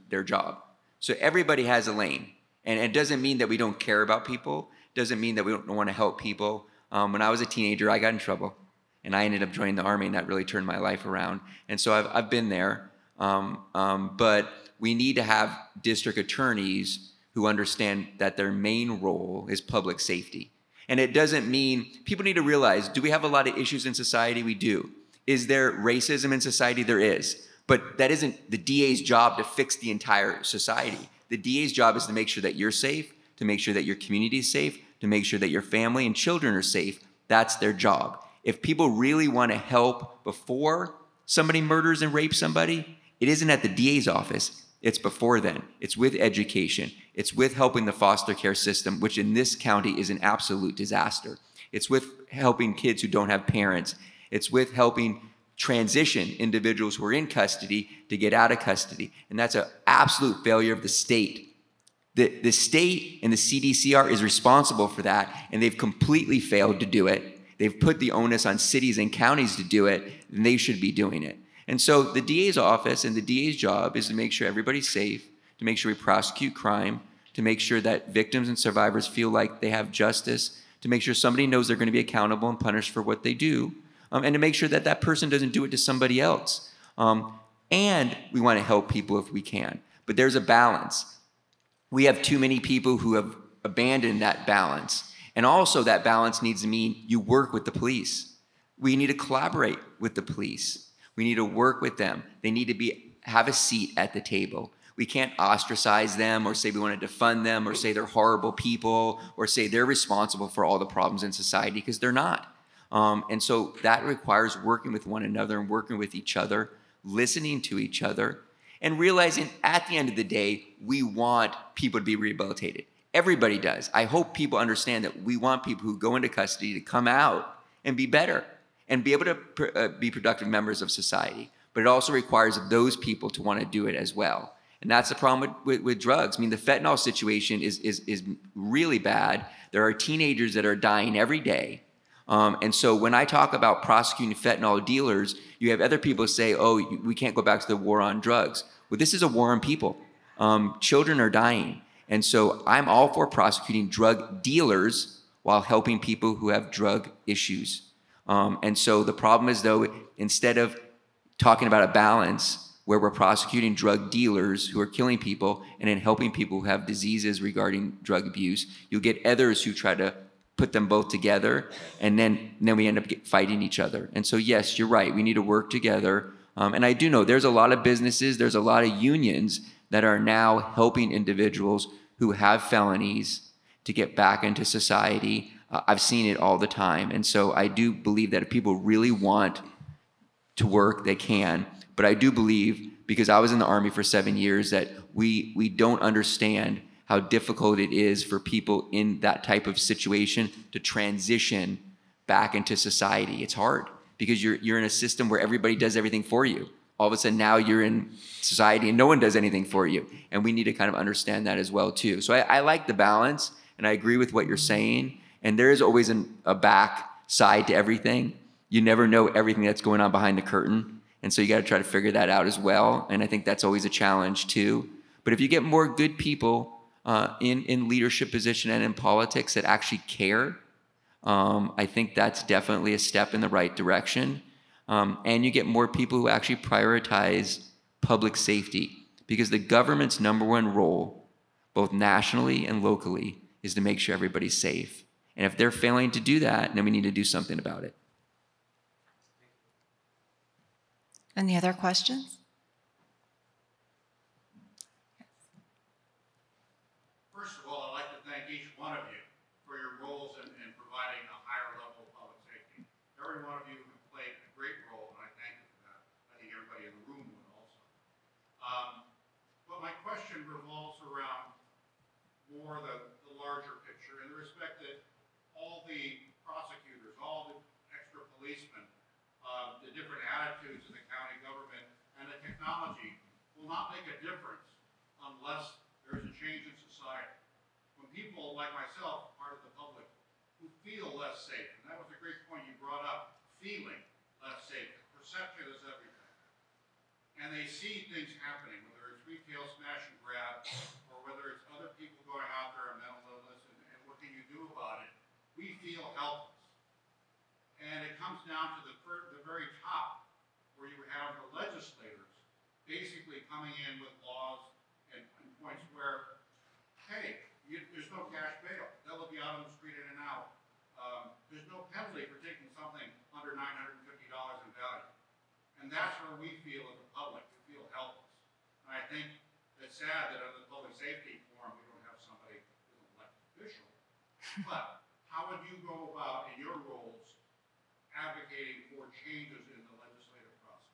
their job. So everybody has a lane. And it doesn't mean that we don't care about people. Doesn't mean that we don't want to help people. When I was a teenager, I got in trouble. And I ended up joining the Army, and that really turned my life around. And so I've been there. But we need to have district attorneys who understand that their main role is public safety. And it doesn't mean, people need to realize, do we have a lot of issues in society? We do. Is there racism in society? There is. But that isn't the DA's job to fix the entire society. The DA's job is to make sure that you're safe, to make sure that your community is safe, to make sure that your family and children are safe. That's their job. If people really want to help before somebody murders and rapes somebody, it isn't at the DA's office. It's before then. It's with education. It's with helping the foster care system, which in this county is an absolute disaster. It's with helping kids who don't have parents. It's with helping transition individuals who are in custody to get out of custody. And that's an absolute failure of the state. The state and the CDCR is responsible for that, and they've completely failed to do it. They've put the onus on cities and counties to do it, and they should be doing it. And so the DA's office and the DA's job is to make sure everybody's safe, to make sure we prosecute crime, to make sure that victims and survivors feel like they have justice, to make sure somebody knows they're going to be accountable and punished for what they do, and to make sure that that person doesn't do it to somebody else. And we want to help people if we can. But there's a balance. We have too many people who have abandoned that balance. And also that balance needs to mean you work with the police. We need to collaborate with the police. We need to work with them. They need to have a seat at the table. We can't ostracize them or say we want to defund them or say they're horrible people or say they're responsible for all the problems in society, because they're not. And so that requires working with one another and working with each other, listening to each other, and realizing at the end of the day, we want people to be rehabilitated. Everybody does. I hope people understand that we want people who go into custody to come out and be better and be able to be productive members of society. But it also requires those people to want to do it as well. And that's the problem with drugs. I mean, the fentanyl situation is really bad. There are teenagers that are dying every day. And so when I talk about prosecuting fentanyl dealers, you have other people say, oh, we can't go back to the war on drugs. Well, this is a war on people. Children are dying. And so I'm all for prosecuting drug dealers while helping people who have drug issues. And so the problem is, though, instead of talking about a balance where we're prosecuting drug dealers who are killing people and then helping people who have diseases regarding drug abuse, you'll get others who try to put them both together, and then we end up fighting each other. And so, yes, you're right. We need to work together. And I do know there's a lot of businesses, there's a lot of unions that are now helping individuals who have felonies to get back into society. I've seen it all the time. And so I do believe that if people really want to work, they can. But I do believe, because I was in the Army for 7 years, that we don't understand how difficult it is for people in that type of situation to transition back into society. It's hard because you're in a system where everybody does everything for you. All of a sudden now you're in society and no one does anything for you. And we need to kind of understand that as well too. So I like the balance, and I agree with what you're saying. And there is always a back side to everything. You never know everything that's going on behind the curtain. And so you got to try to figure that out as well. And I think that's always a challenge too. But if you get more good people in leadership position and in politics that actually care, I think that's definitely a step in the right direction. And you get more people who actually prioritize public safety, because the government's #1 role, both nationally and locally, is to make sure everybody's safe. And if they're failing to do that, then we need to do something about it. Any other questions? First of all, I'd like to thank each one of you for your roles in providing a higher level of public safety. Every one of you have played a great role, and I thank you for that. I think everybody in the room would also. But my question revolves around more the larger picture, in the respect that all the prosecutors, all the extra policemen, the different attitudes in the county government, and the technology will not make a difference unless there's a change in society. When people like myself, part of the public, who feel less safe, and that was a great point you brought up, feeling less safe. Perception is everything. And they see things happening, whether it's retail smash and grab, or whether it's other people going out there on mental illness, and what can you do about it? We feel helpless. And it comes down to the very top, where you have the legislators basically coming in with laws and points where, hey, there's no cash bail. They'll be out on the street in an hour. There's no penalty for taking something under $950 in value. And that's where we feel as a public. We feel helpless. And I think it's sad that under the public safety forum, we don't have somebody who's an elected official. But how would you go about, in your roles, advocating for changes in the legislative process?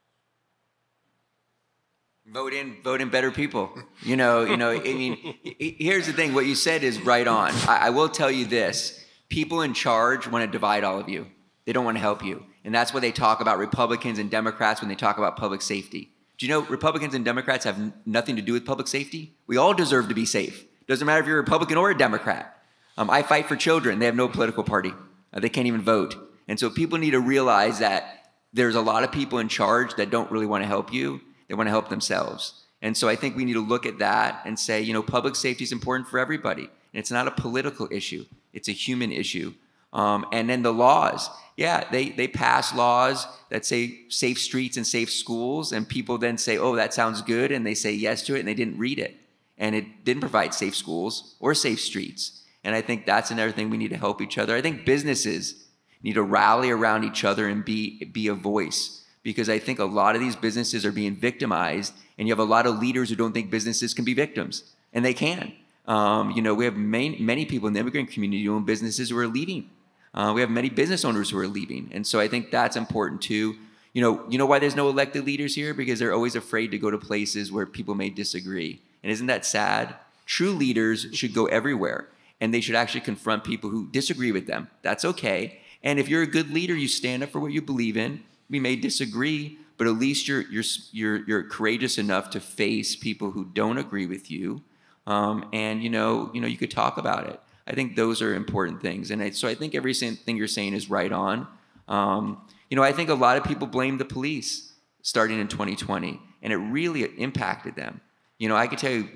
Vote in better people. I mean, here's the thing. What you said is right on. I will tell you this. People in charge want to divide all of you. They don't want to help you. And that's why they talk about Republicans and Democrats when they talk about public safety. Do you know Republicans and Democrats have nothing to do with public safety? We all deserve to be safe. Doesn't matter if you're a Republican or a Democrat. I fight for children. They have no political party. They can't even vote. And so people need to realize that there's a lot of people in charge that don't really want to help you. They want to help themselves. And so I think we need to look at that and say, you know, public safety is important for everybody. And it's not a political issue. It's a human issue. And then the laws. Yeah, they pass laws that say safe streets and safe schools, and people then say, oh, that sounds good, and they say yes to it, and they didn't read it. And it didn't provide safe schools or safe streets. And I think that's another thing we need to help each other. I think businesses need to rally around each other and be a voice, because I think a lot of these businesses are being victimized, and you have a lot of leaders who don't think businesses can be victims, and they can. You know, we have many people in the immigrant community who own businesses who are leaving. We have many business owners who are leaving. And so I think that's important too. You know why there's no elected leaders here? Because they're always afraid to go to places where people may disagree. And isn't that sad? True leaders should go everywhere, and they should actually confront people who disagree with them. That's okay. And if you're a good leader, you stand up for what you believe in. We may disagree, but at least you're courageous enough to face people who don't agree with you. And you could talk about it. I think those are important things. And so I think everything you're saying is right on. I think a lot of people blame the police starting in 2020, and it really impacted them. I could tell you,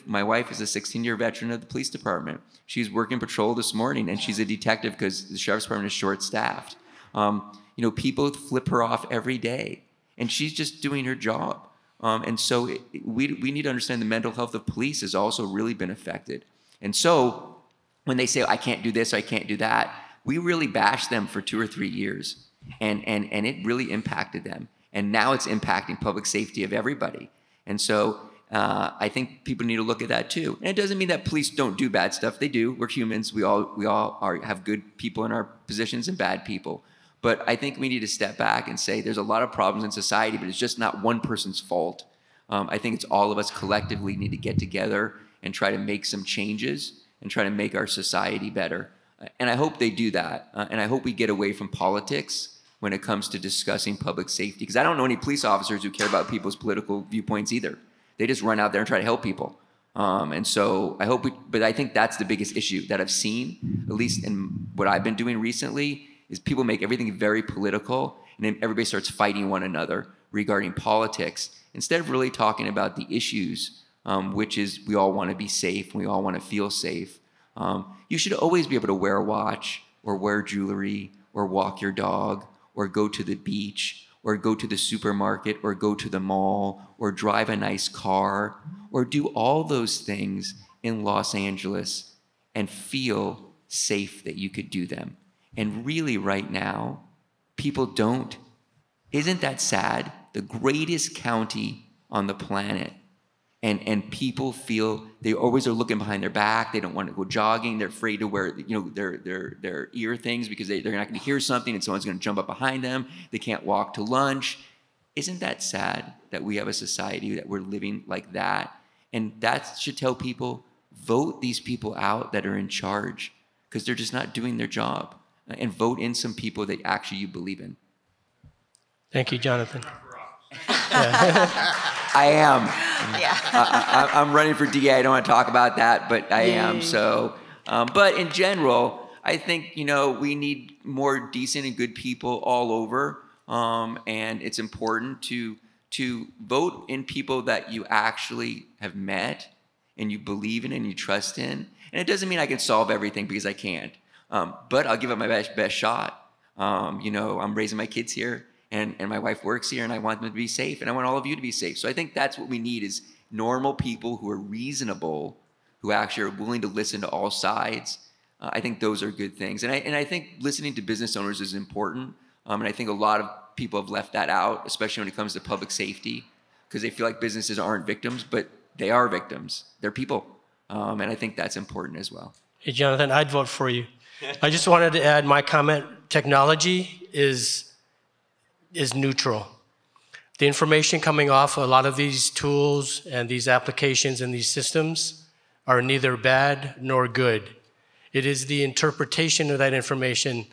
my wife is a 16-year veteran of the police department. She's working patrol this morning, and she's a detective because the sheriff's department is short-staffed. People flip her off every day, and she's just doing her job. And so we need to understand the mental health of police has also really been affected. And so when they say, I can't do this, I can't do that, we really bashed them for 2 or 3 years. And it really impacted them. And now it's impacting public safety of everybody. And so I think people need to look at that too. And it doesn't mean that police don't do bad stuff. They do. We're humans. We all have good people in our positions and bad people. But I think we need to step back and say there's a lot of problems in society, but it's just not one person's fault. I think it's all of us collectively need to get together and try to make some changes and try to make our society better. And I hope they do that. And I hope we get away from politics when it comes to discussing public safety. Because I don't know any police officers who care about people's political viewpoints either. They just run out there and try to help people. And so I hope but I think that's the biggest issue that I've seen, at least in what I've been doing recently, is people make everything very political, and then everybody starts fighting one another regarding politics, instead of really talking about the issues, which is we all want to be safe, we all want to feel safe. You should always be able to wear a watch, or wear jewelry, or walk your dog, or go to the beach, or go to the supermarket, or go to the mall, or drive a nice car, or do all those things in Los Angeles and feel safe that you could do them. And really right now, people don't. Isn't that sad? The greatest county on the planet. And people feel they always are looking behind their back. They don't want to go jogging. They're afraid to wear their ear things because they're not going to hear something and someone's going to jump up behind them. They can't walk to lunch. Isn't that sad that we have a society that we're living like that? And that should tell people, vote these people out that are in charge, because they're just not doing their job. And vote in some people that actually you believe in. Thank you, Jonathan. I am. Yeah. I'm running for DA. I don't want to talk about that, but I am. So, but in general, I think, we need more decent and good people all over. And it's important to vote in people that you actually have met and you believe in and you trust in. And it doesn't mean I can solve everything, because I can't. But I'll give it my best shot. I'm raising my kids here, and my wife works here, and I want them to be safe, and I want all of you to be safe. So I think that's what we need, is normal people who are reasonable, who actually are willing to listen to all sides. I think those are good things. And I think listening to business owners is important. And I think a lot of people have left that out, especially when it comes to public safety, because they feel like businesses aren't victims, but they are victims. They're people. And I think that's important as well. Hey, Jonathan, I'd vote for you. I just wanted to add my comment. Technology is neutral. The information coming off a lot of these tools and these applications and these systems are neither bad nor good. It is the interpretation of that information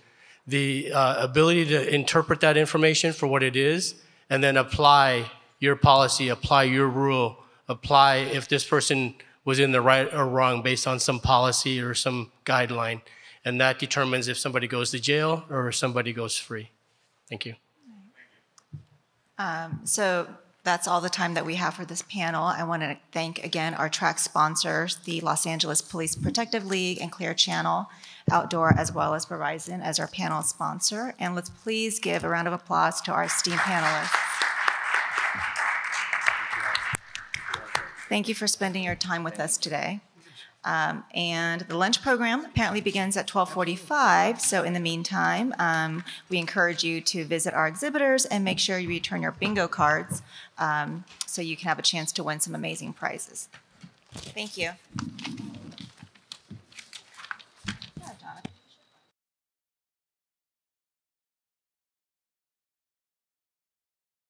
the ability to interpret that information for what it is, and then apply your policy, apply your rule, apply if this person was in the right or wrong based on some policy or some guideline. And that determines if somebody goes to jail or if somebody goes free. Thank you. So that's all the time that we have for this panel. I want to thank again our track sponsors, the Los Angeles Police Protective League and Clear Channel Outdoor, as well as Verizon as our panel sponsor. And let's please give a round of applause to our esteemed panelists. Thank you for spending your time with us today. And the lunch program apparently begins at 12:45, so in the meantime, we encourage you to visit our exhibitors and make sure you return your bingo cards so you can have a chance to win some amazing prizes. Thank you.